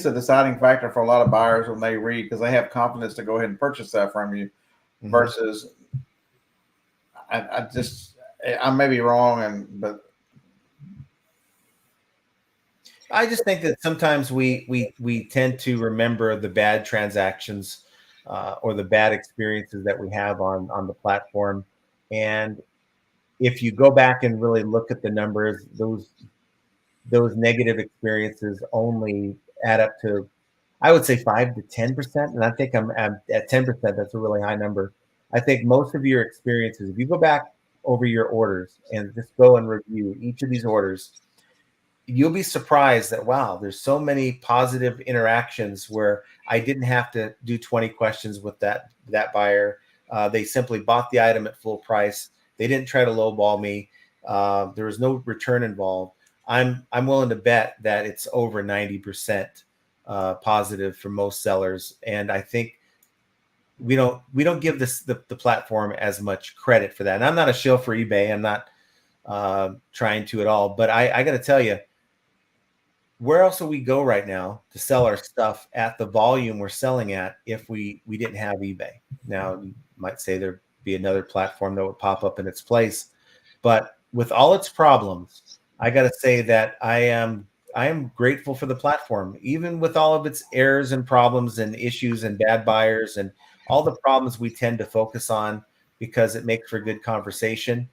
a deciding factor for a lot of buyers when they read, because they have confidence to go ahead and purchase that from you. Mm-hmm. Versus, I may be wrong, but I just think that sometimes we tend to remember the bad transactions or the bad experiences that we have on the platform. And if you go back and really look at the numbers, those negative experiences only add up to, I would say, 5 to 10%. And I think I'm at 10%. That's a really high number. I think most of your experiences, if you go back over your orders and just go and review each of these orders, you'll be surprised that, wow, there's so many positive interactions where I didn't have to do 20 questions with that buyer. They simply bought the item at full price. They didn't try to lowball me. There was no return involved. I'm willing to bet that it's over 90% positive for most sellers. And I think we don't give the platform as much credit for that. And I'm not a shill for eBay. I'm not trying to at all. But I got to tell you, where else would we go right now to sell our stuff at the volume we're selling at if we didn't have eBay? Now, you might say there'd be another platform that would pop up in its place. But with all its problems, I got to say that I am grateful for the platform, even with all of its errors and problems and issues and bad buyers and all the problems we tend to focus on, because it makes for good conversation.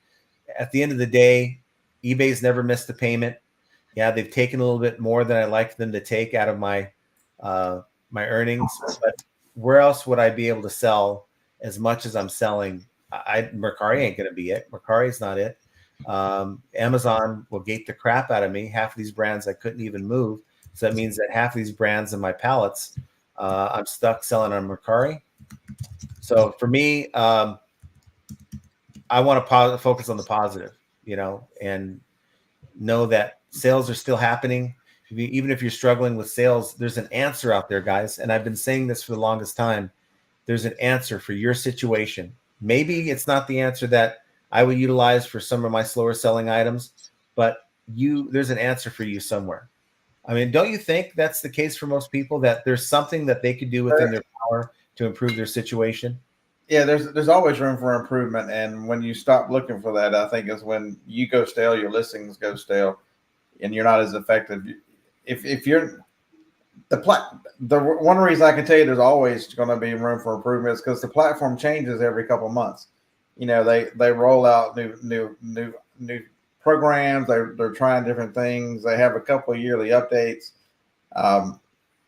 At the end of the day, eBay's never missed a payment. Yeah, they've taken a little bit more than I'd like them to take out of my my earnings. But where else would I be able to sell as much as I'm selling? Mercari ain't going to be it. Mercari's not it. Amazon will gate the crap out of me. Half of these brands I couldn't even move. So that means that half of these brands in my pallets, I'm stuck selling on Mercari. So for me, I want to focus on the positive, and know that sales are still happening. even if you're struggling with sales, there's an answer out there, guys. And I've been saying this for the longest time. There's an answer for your situation. Maybe it's not the answer that I would utilize for some of my slower selling items, but there's an answer for you somewhere. I mean, don't you think that's the case for most people, that there's something that they could do within their power to improve their situation? Yeah, there's always room for improvement, and when you stop looking for that, I think is when you go stale, your listings go stale, and you're not as effective. If you're the one reason I can tell you there's always going to be room for improvement is because the platform changes every couple of months. You know, they roll out new programs. They're trying different things. They have a couple of yearly updates.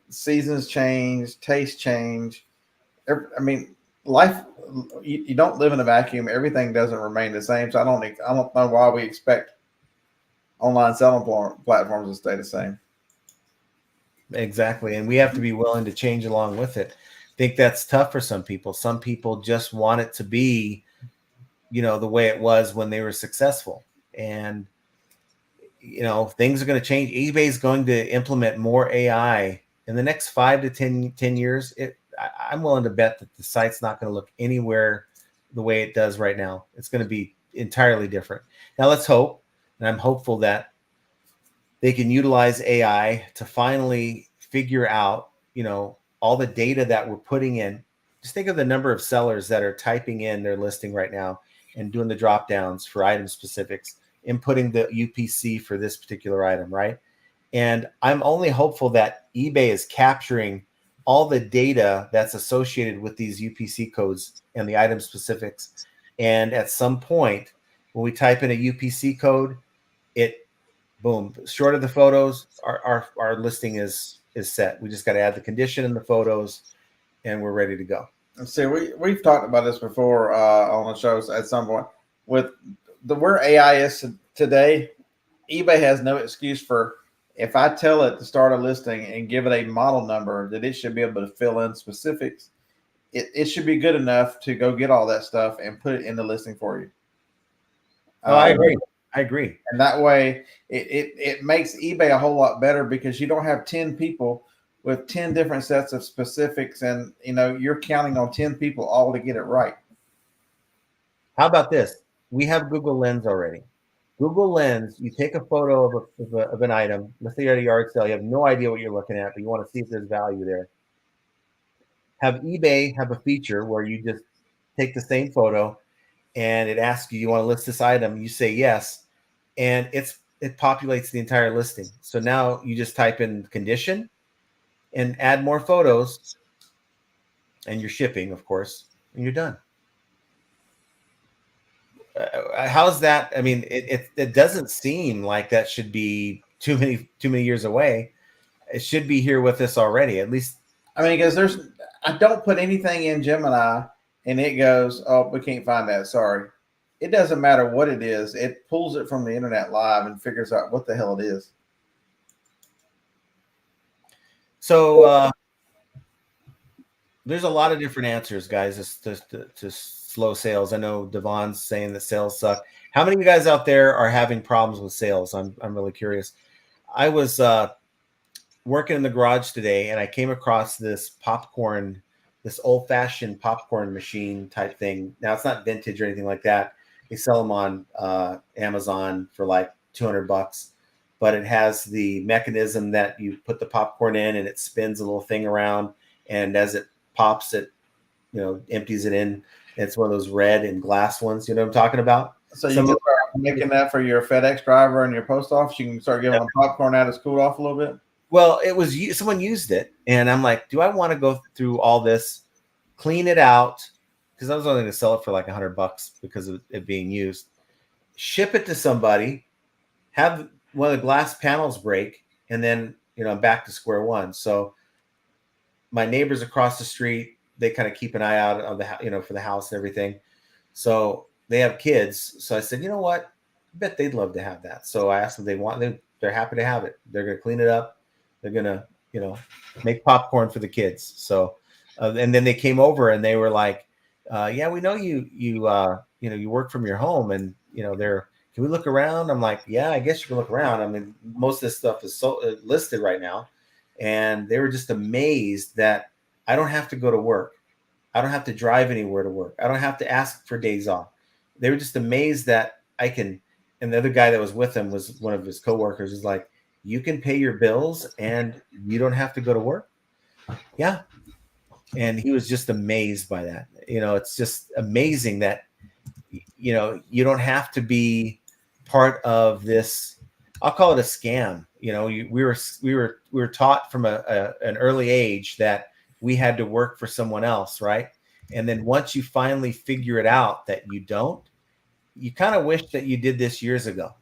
Seasons change, tastes change. I mean, life. You don't live in a vacuum. Everything doesn't remain the same. So I don't know why we expect online selling platforms to stay the same. Exactly. And we have to be willing to change along with it. I think that's tough for some people. Some people just want it to be, the way it was when they were successful. And, things are going to change. eBay is going to implement more AI in the next 5 to 10 years. I'm willing to bet that the site's not going to look anywhere the way it does right now. It's going to be entirely different. Now let's hope, and I'm hopeful that they can utilize AI to finally figure out, all the data that we're putting in. Just think of the number of sellers that are typing in their listing right now and doing the drop downs for item specifics, inputting the UPC for this particular item, right? And I'm only hopeful that eBay is capturing all the data that's associated with these UPC codes and the item specifics. And at some point, when we type in a UPC code, boom, short of the photos, our listing is set. We just got to add the condition and the photos, and we're ready to go. See, we've talked about this before on the shows at some point. With where AI is today, eBay has no excuse for, if I tell it to start a listing and give it a model number, that it should be able to fill in specifics. It should be good enough to go get all that stuff and put it in the listing for you. Oh, I agree. And that way it makes eBay a whole lot better, because you don't have 10 people with 10 different sets of specifics, and you're counting on 10 people all to get it right. How about this? We have Google Lens already. Google Lens, you take a photo of an item. Let's say you're at a yard sale. You have no idea what you're looking at, but you want to see if there's value there. Have eBay have a feature where you just take the same photo and it asks you want to list this item. You say yes, and it populates the entire listing. So now you just type in condition and add more photos, and you're shipping, of course, and you're done. How's that? I mean, it doesn't seem like that should be too many years away. It should be here with us already, at least. I mean, because I don't put anything in Gemini and it goes, oh, we can't find that. Sorry. It doesn't matter what it is. It pulls it from the internet live and figures out what the hell it is. So there's a lot of different answers, guys, to slow sales. I know Devon's saying that sales suck. How many of you guys out there are having problems with sales? I'm really curious. I was working in the garage today, and I came across this old-fashioned popcorn machine type thing. Now, it's not vintage or anything like that. They sell them on Amazon for like $200, but it has the mechanism that you put the popcorn in, and it spins a little thing around, and as it pops, it empties it in. It's one of those red and glass ones. You know what I'm talking about? So you can start making that for your FedEx driver and your post office. You can start giving them popcorn out. It's cooled off a little bit. Well, someone used it, and I'm like, do I want to go through all this, clean it out? Because I was only going to sell it for like $100 because of it being used. Ship it to somebody, have one of the glass panels break, and then I'm back to square one. So my neighbors across the street, they kind of keep an eye out on the for the house and everything. So they have kids. So I said, you know what? I bet they'd love to have that. So I asked them if they they're happy to have it. They're going to clean it up. They're going to, make popcorn for the kids. So, and then they came over and they were like, yeah, we know you work from your home, and, they're can we look around? I'm like, yeah, I guess you can look around. I mean, most of this stuff is listed right now. And they were just amazed that I don't have to go to work. I don't have to drive anywhere to work. I don't have to ask for days off. They were just amazed that I can. And the other guy that was with him was one of his coworkers. Is like, you can pay your bills and you don't have to go to work. Yeah. And he was just amazed by that. It's just amazing that, you don't have to be part of this. I'll call it a scam. We were taught from an early age that we had to work for someone else, right? And then once you finally figure it out that you don't, you kind of wish that you did this years ago,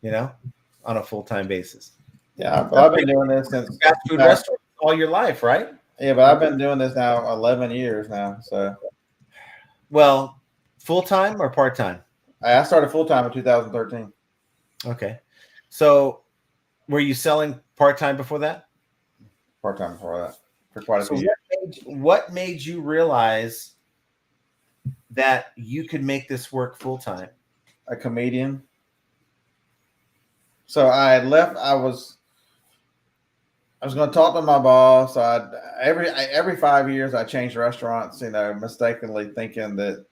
on a full-time basis. Yeah, but I've been doing this since fast food restaurants all your life, right? Yeah, but I've been doing this now 11 years now. So, well, full-time or part-time? I started full-time in 2013. Okay. So were you selling part-time before that? Part-time before that. For quite a few years. What made you realize that you could make this work full-time? A comedian. So I had left. I was going to talk to my boss. Every 5 years I changed restaurants, mistakenly thinking that,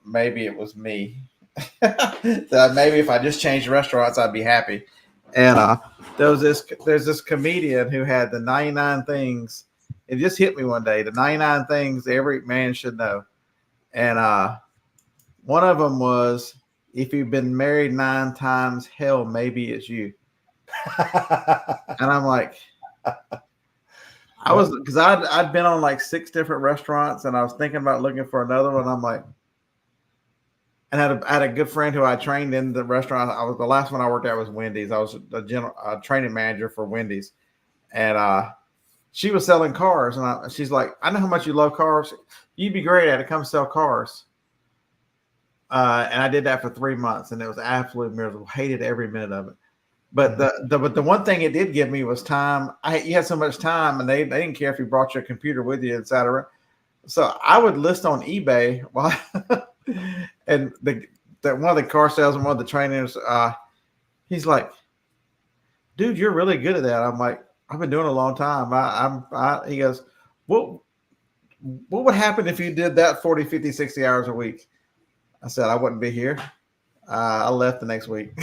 maybe it was me. That maybe if I just changed restaurants, I'd be happy. And there's this comedian who had the 99 things. It just hit me one day. The 99 things every man should know. And one of them was, if you've been married 9 times, hell, maybe it's you. And I'm like, because I'd been on like 6 different restaurants, and I was thinking about looking for another one. I'm like, and I had a good friend who I trained in the restaurant. The last one I worked at was Wendy's. I was a training manager for Wendy's, and she was selling cars, and she's like, I know how much you love cars. You'd be great at it. Come sell cars. And I did that for 3 months, and it was absolutely miserable. Hated every minute of it. But the one thing it did give me was time. You had so much time, and they didn't care if you brought your computer with you, etc. So I would list on eBay and one of the car salesmen, one of the trainers, he's like, dude, you're really good at that. I'm like, I've been doing it a long time. He goes, what would happen if you did that 40, 50, 60 hours a week? I said, I wouldn't be here. I left the next week.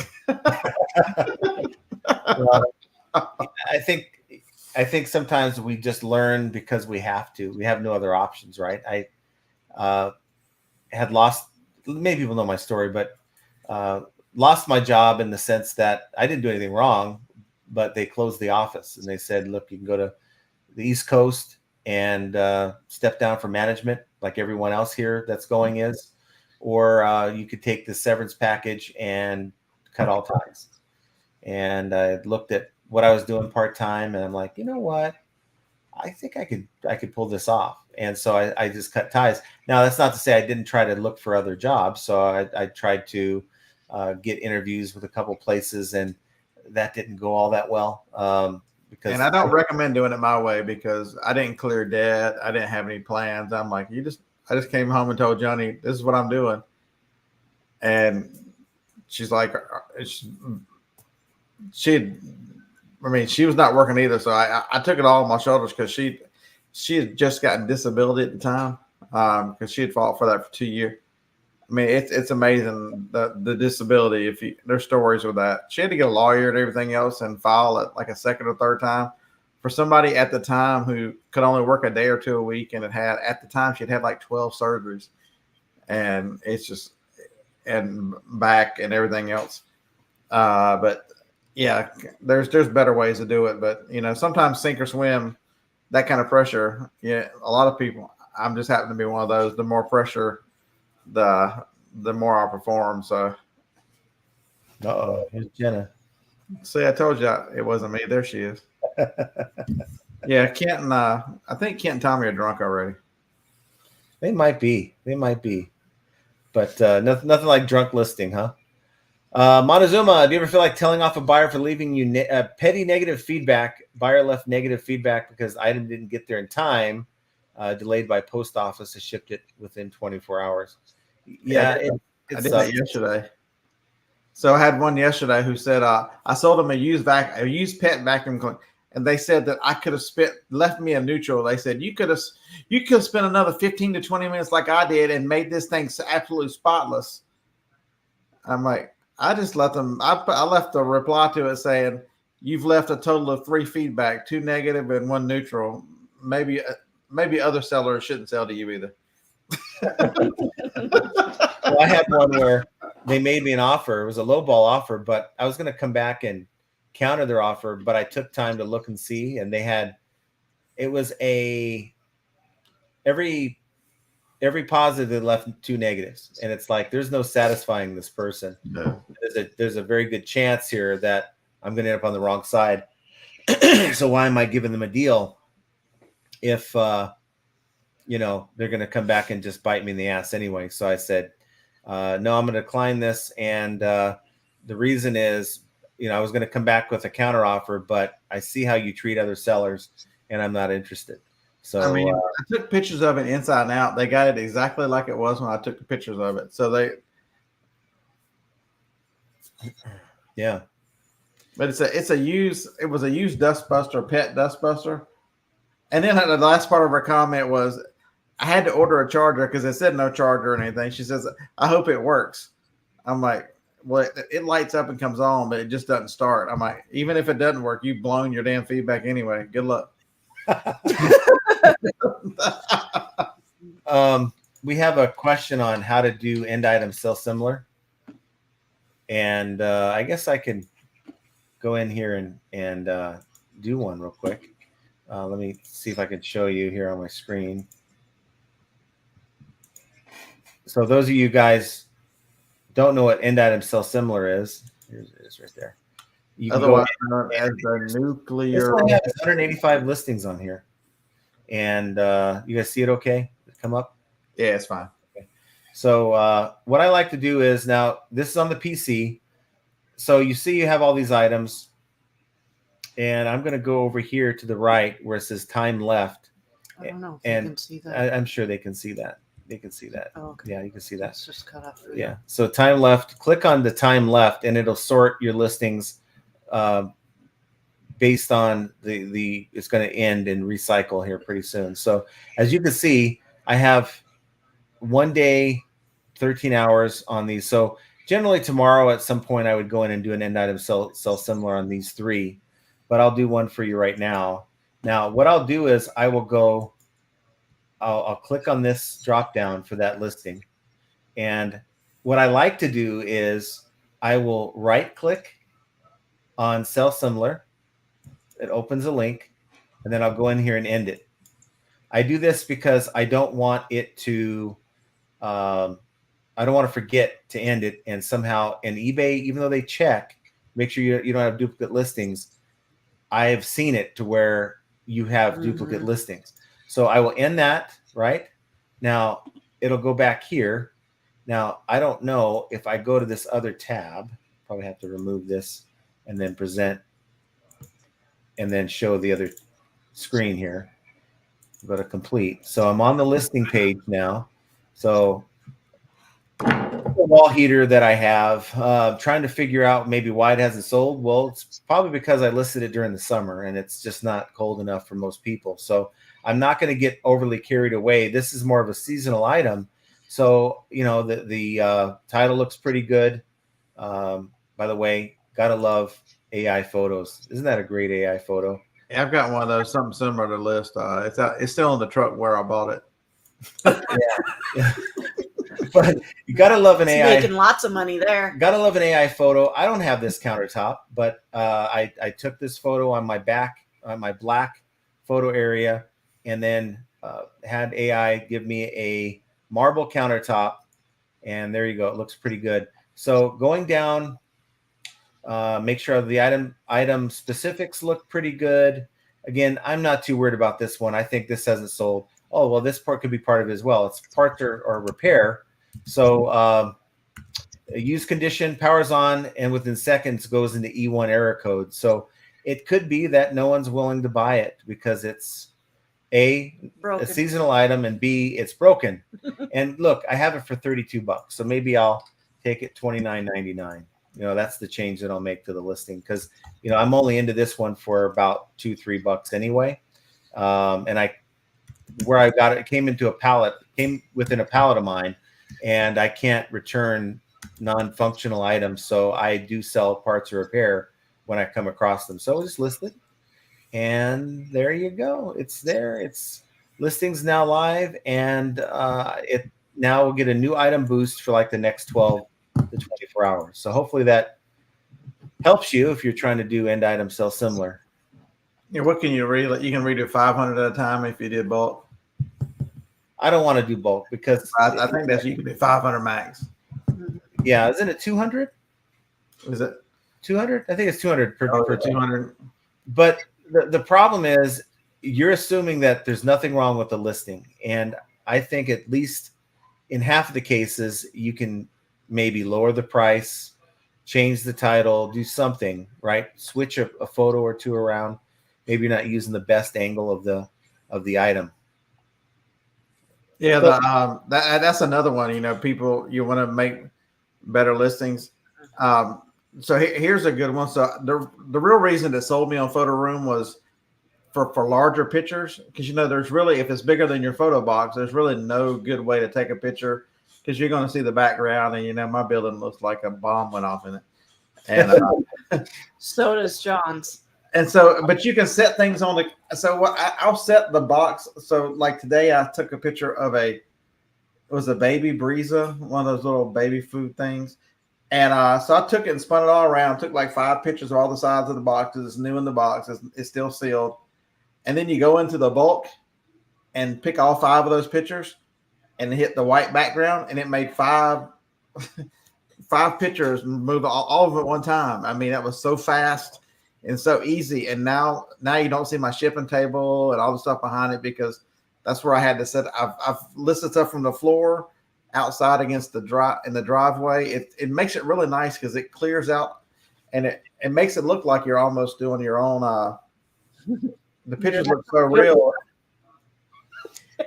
Well, I think sometimes we just learn because we have to. We have no other options, right? I had lost. Many people know my story, but lost my job in the sense that I didn't do anything wrong, but they closed the office and they said, "Look, you can go to the East Coast and step down from management, like everyone else here that's going is." Or you could take the severance package and cut all ties. And I looked at what I was doing part-time, and I'm like, you know what? I think I could pull this off. And so I just cut ties. Now, that's not to say I didn't try to look for other jobs. So I tried to get interviews with a couple places, and that didn't go all that well. And I don't recommend doing it my way, because I didn't clear debt. I didn't have any plans. I'm like, I just came home and told Johnny, this is what I'm doing. And she's like, she was not working either. So I took it all on my shoulders, because she had just gotten disability at the time, because she had fought for that for 2 years. I mean, it's amazing the disability. There's stories with that. She had to get a lawyer and everything else and file it like a second or third time. For somebody at the time who could only work a day or two a week, and at the time she'd had like 12 surgeries, and it's just, and back and everything else. But yeah, there's better ways to do it. But sometimes sink or swim, that kind of pressure. Yeah, a lot of people. I'm just happen to be one of those. The more pressure, the more I perform. So. Here's Jenna. See, I told you it wasn't me. There she is. Yeah, Kent and I think Kent and Tommy are drunk already. They might be, but nothing like drunk listing, huh? Montezuma, do you ever feel like telling off a buyer for leaving you petty negative feedback? Buyer left negative feedback because item didn't get there in time, delayed by post office, has shipped it within 24 hours. Yeah, I did that yesterday. So I had one yesterday who said I sold him a used pet vacuum cleaner, and they said that I could have left me a neutral. They said you could have spent another 15 to 20 minutes like I did and made this thing absolutely spotless. I'm like, I just let them. I left a reply to it saying, "You've left a total of 3 feedback, 2 negative and 1 neutral. Maybe other sellers shouldn't sell to you either." Well, I had one where they made me an offer. It was a low ball offer, but I was going to come back and counter their offer, but I took time to look and see, and it was every positive that left 2 negatives, and it's like there's no satisfying this person. No. There's a very good chance here that I'm going to end up on the wrong side. So why am I giving them a deal if they're going to come back and just bite me in the ass anyway? So I said, no, I'm going to decline this, and the reason is, I was going to come back with a counter offer, but I see how you treat other sellers, and I'm not interested. So I mean, I took pictures of it inside and out. They got it exactly like it was when I took the pictures of it. So yeah. But it was a used dustbuster, pet dustbuster. And then the last part of her comment was, I had to order a charger because it said no charger or anything. She says, I hope it works. I'm like, well, it lights up and comes on, but it just doesn't start. I'm like, even if it doesn't work, you've blown your damn feedback anyway. Good luck. We have a question on how to do end item sell similar. And I guess I can go in here and do one real quick. Let me see if I can show you here on my screen. So those of you guys don't know what end item sell similar is. Here's it is right there. You can Otherwise known as the nuclear. This one has 185 listings on here. And you guys see it okay? Come up? Yeah, it's fine. Okay. So what I like to do is, now this is on the PC. So you see you have all these items. And I'm going to go over here to the right where it says time left. I don't know if and you can see that. I'm sure they can see that. They can see that. Oh, okay. Yeah, you can see that. It's just cut off. Yeah. So time left, click on the time left, and it'll sort your listings based on the it's going to end and recycle here pretty soon. So as you can see, I have 1 day, 13 hours on these. So generally tomorrow at some point I would go in and do an end item sell similar on these 3, but I'll do one for you right now. Now what I'll do is I will go, I'll click on this drop down for that listing. And what I like to do is I will right click on sell similar. It opens a link, and then I'll go in here and end it. I do this because I don't want it to, I don't want to forget to end it. And somehow in eBay, even though they check, make sure you don't have duplicate listings. I have seen it to where you have duplicate listings. So I will end that right now. It'll go back here. Now, I don't know if I go to this other tab, probably have to remove this and then present and then show the other screen here. Go to complete. So I'm on the listing page now. So the wall heater that I have, trying to figure out maybe why it hasn't sold. Well, it's probably because I listed it during the summer and it's just not cold enough for most people. So I'm not going to get overly carried away. This is more of a seasonal item. So, the title looks pretty good. By the way, gotta love AI photos. Isn't that a great AI photo? Yeah, I've got one of those, something similar to list. It's still in the truck where I bought it. Yeah. But you gotta love an AI. Making lots of money there. Gotta love an AI photo. I don't have this countertop, but I took this photo on my back, on my black photo area, and then had AI give me a marble countertop, and there you go. It looks pretty good. So going down, make sure the item specifics look pretty good. Again, I'm not too worried about this one. I think this hasn't sold. Oh, well, this part could be part of it as well. It's parts or repair. So use condition, powers on, and within seconds goes into E1 error code. So it could be that no one's willing to buy it because it's a seasonal item, and B, it's broken. And look, I have it for $32, so maybe I'll take it $29.99. That's the change that I'll make to the listing, because I'm only into this one for about $2-3 anyway. And where I got it came within a pallet of mine, and I can't return non-functional items, so I do sell parts or repair when I come across them. So I'll just list it, and there you go. It's there. It's listings now live, and it now will get a new item boost for like the next 12 to 24 hours. So hopefully that helps you if you're trying to do end item sell similar. Yeah, what can you read? You can read it 500 at a time if you did bulk. I don't want to do bulk because I think that's you can do 500 max. Yeah, isn't it 200? Is it 200? I think it's 200 per 200. But the problem is you're assuming that there's nothing wrong with the listing, and I think at least in half of the cases you can maybe lower the price, change the title, do something, right? Switch a photo or two around. Maybe you're not using the best angle of the item. Yeah, that's another one. People, you want to make better listings. So here's a good one. So the real reason that sold me on Photo Room was for larger pictures, because there's really, if it's bigger than your photo box, there's really no good way to take a picture, because you're going to see the background, and my building looks like a bomb went off in it. And so does John's. And so, but you can set things on I'll set the box. So like today I took a picture of it was a baby Breeza, one of those little baby food things. And so I took it and spun it all around, took like 5 pictures of all the sides of the boxes. It's new in the box. It's still sealed. And then you go into the bulk and pick all 5 of those pictures and hit the white background, and it made 5 pictures move all of them at one time. I mean, that was so fast and so easy. And now you don't see my shipping table and all the stuff behind it, because that's where I had to set. I've listed stuff from the floor outside against the driveway. It makes it really nice because it clears out, and it makes it look like you're almost doing your own. The pictures look so real.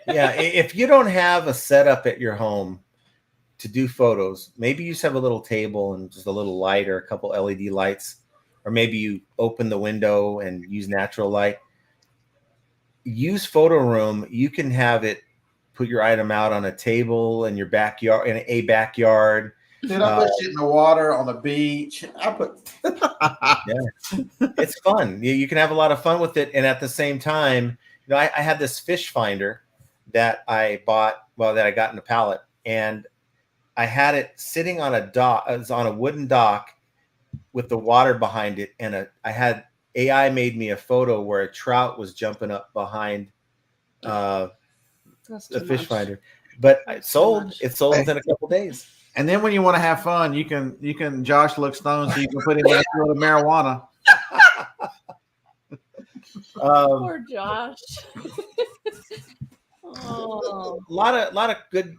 Yeah, if you don't have a setup at your home to do photos, maybe you just have a little table and just a little light or a couple LED lights, or maybe you open the window and use natural light. Use Photo Room. You can have it put your item out on a table in your backyard, in a backyard. Dude, I put shit in the water on the beach. Yeah, it's fun. You can have a lot of fun with it, and at the same time, I had this fish finder that I bought, that I got in a pallet, and I had it sitting on a dock. It was on a wooden dock with the water behind it, and I had AI made me a photo where a trout was jumping up behind the fish finder. But it sold within a couple days. And then when you want to have fun, you can Josh look stoned, so you can put him in a field of marijuana. Poor Josh. Oh. A lot of good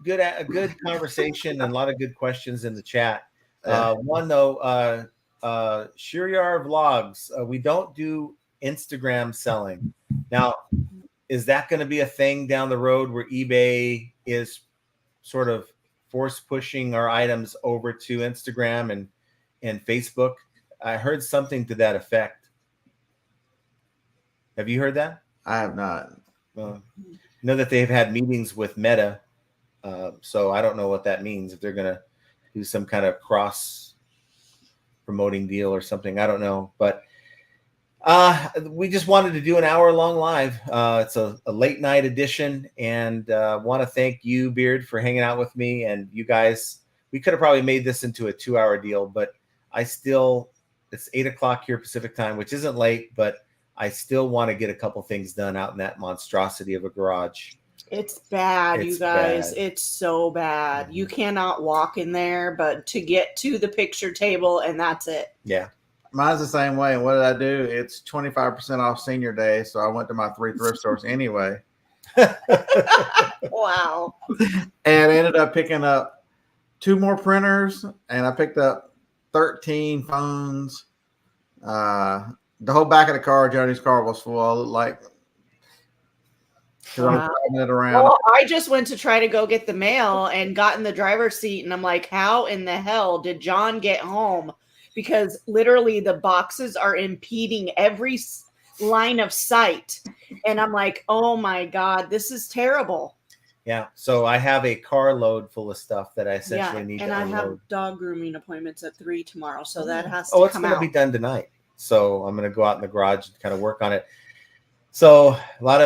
conversation and a lot of good questions in the chat. One though, Shiryar Vlogs. We don't do Instagram selling. Now, is that going to be a thing down the road where eBay is sort of force pushing our items over to Instagram and Facebook? I heard something to that effect. Have you heard that? I have not. Know that they've had meetings with Meta, so I don't know what that means. If they're going to do some kind of cross promoting deal or something, I don't know. But we just wanted to do an hour-long live. It's a late night edition, and want to thank you, Beard, for hanging out with me, and you guys. We could have probably made this into a 2-hour deal, but it's 8 o'clock here Pacific time, which isn't late, but I still want to get a couple things done out in that monstrosity of a garage. It's bad, you guys. Bad. It's so bad. You cannot walk in there, but to get to the picture table, and that's it. Yeah. Mine's the same way. And what did I do? It's 25% off senior day. So I went to my 3 thrift stores anyway. Wow. And I ended up picking up 2 more printers, and I picked up 13 phones. The whole back of the car, Johnny's car, was full. 'Cause I'm Wow. driving it around. Well, I just went to try to go get the mail and got in the driver's seat, and I'm like, how in the hell did John get home? Because literally the boxes are impeding every line of sight. And I'm like, oh my God, this is terrible. Yeah. So I have a carload full of stuff that I essentially need and to I unload. have dog grooming appointments at 3 tomorrow, so that has Oh, to it's come going to out. be done tonight. So I'm going to go out in the garage and kind of work on it. So a lot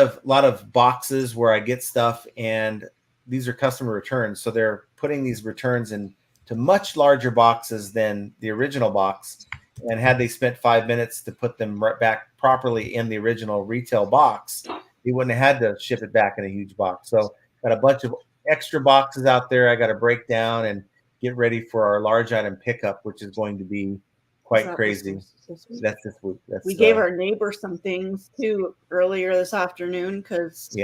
of boxes where I get stuff, and these are customer returns. So they're putting these returns into much larger boxes than the original box. And had they spent 5 minutes to put them right back properly in the original retail box, they wouldn't have had to ship it back in a huge box. So got a bunch of extra boxes out there I got to break down and get ready for our large item pickup, which is going to be quite crazy. This week? That's this week. We gave our neighbor some things too earlier this afternoon because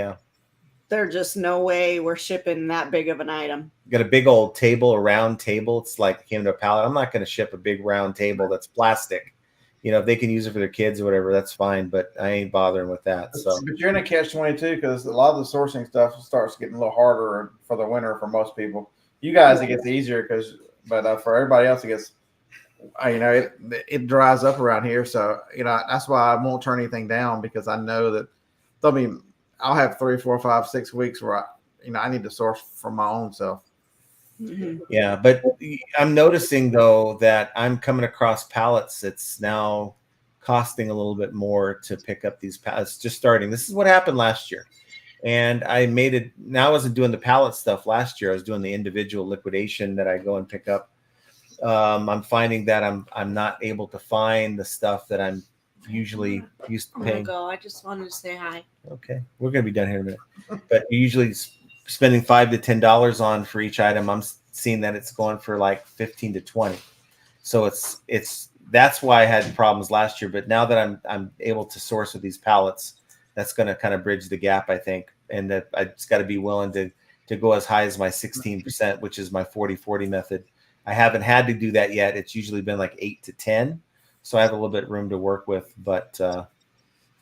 there's just no way we're shipping that big of an item. Got a big old table, a round table. It's like it came to a pallet. I'm not going to ship a big round table that's plastic. You know, if they can use it for their kids or whatever, that's fine. But I ain't bothering with that. So, but you're in a catch-22 because a lot of the sourcing stuff starts getting a little harder for the winter for most people. You guys, it gets easier but for everybody else, it gets, it dries up around here. So, that's why I won't turn anything down, because I know that I'll have 3, 4, 5, 6 weeks where I need to source for my own self. Mm-hmm. Yeah, but I'm noticing though that I'm coming across pallets. It's now costing a little bit more to pick up these pallets. Just starting. This is what happened last year, and I made it. Now I wasn't doing the pallet stuff last year. I was doing the individual liquidation that I go and pick up. I'm finding that I'm not able to find the stuff that I'm usually used to paying. I just wanted to say hi. Okay, we're gonna be done here in a minute. But usually spending $5 to $10 on for each item, I'm seeing that it's going for like 15 to 20. So it's that's why I had problems last year. But now that I'm able to source with these pallets, that's going to kind of bridge the gap, I think. And that I just got to be willing to go as high as my 16%, which is my 40-40 method. I haven't had to do that yet. It's usually been like 8 to 10. So I have a little bit of room to work with, but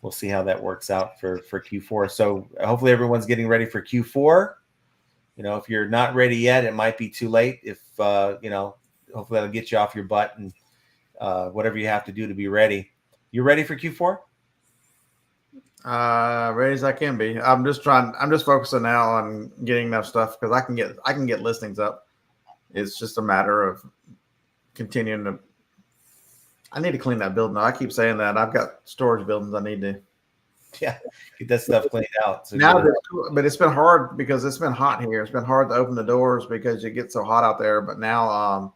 we'll see how that works out for Q4. So hopefully everyone's getting ready for Q4. If you're not ready yet, it might be too late. If, hopefully that'll get you off your butt and whatever you have to do to be ready. You ready for Q4? Ready as I can be. I'm just focusing now on getting enough stuff because I can get listings up. It's just a matter of continuing to. I need to clean that building. I keep saying that. I've got storage buildings I need to. Yeah, get that stuff cleaned out. So but it's been hard because it's been hot here. It's been hard to open the doors because it gets so hot out there. But now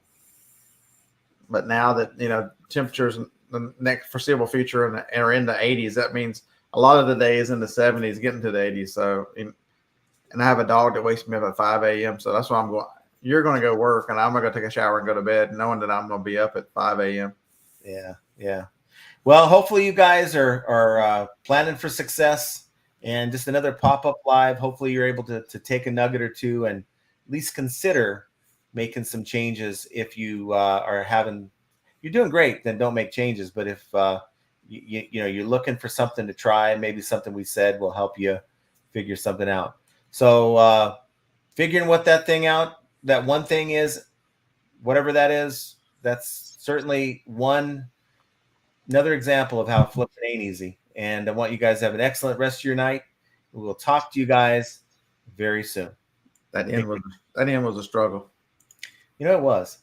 that temperatures in the next foreseeable future are in the 80s, that means a lot of the day is in the 70s, getting to the 80s. So, and I have a dog that wakes me up at 5 a.m. So that's why I'm going. You're going to go work, and I'm going to go take a shower and go to bed, knowing that I'm going to be up at 5 a.m. Yeah. Well, hopefully you guys are planning for success, and just another pop-up live. Hopefully you're able to take a nugget or two and at least consider making some changes. If you you're doing great, then don't make changes. But if you're looking for something to try, maybe something we said will help you figure something out. So figuring what that one thing is, whatever that is, that's certainly another example of how flipping ain't easy. And I want you guys to have an excellent rest of your night. We will talk to you guys very soon. That end was a struggle. It was.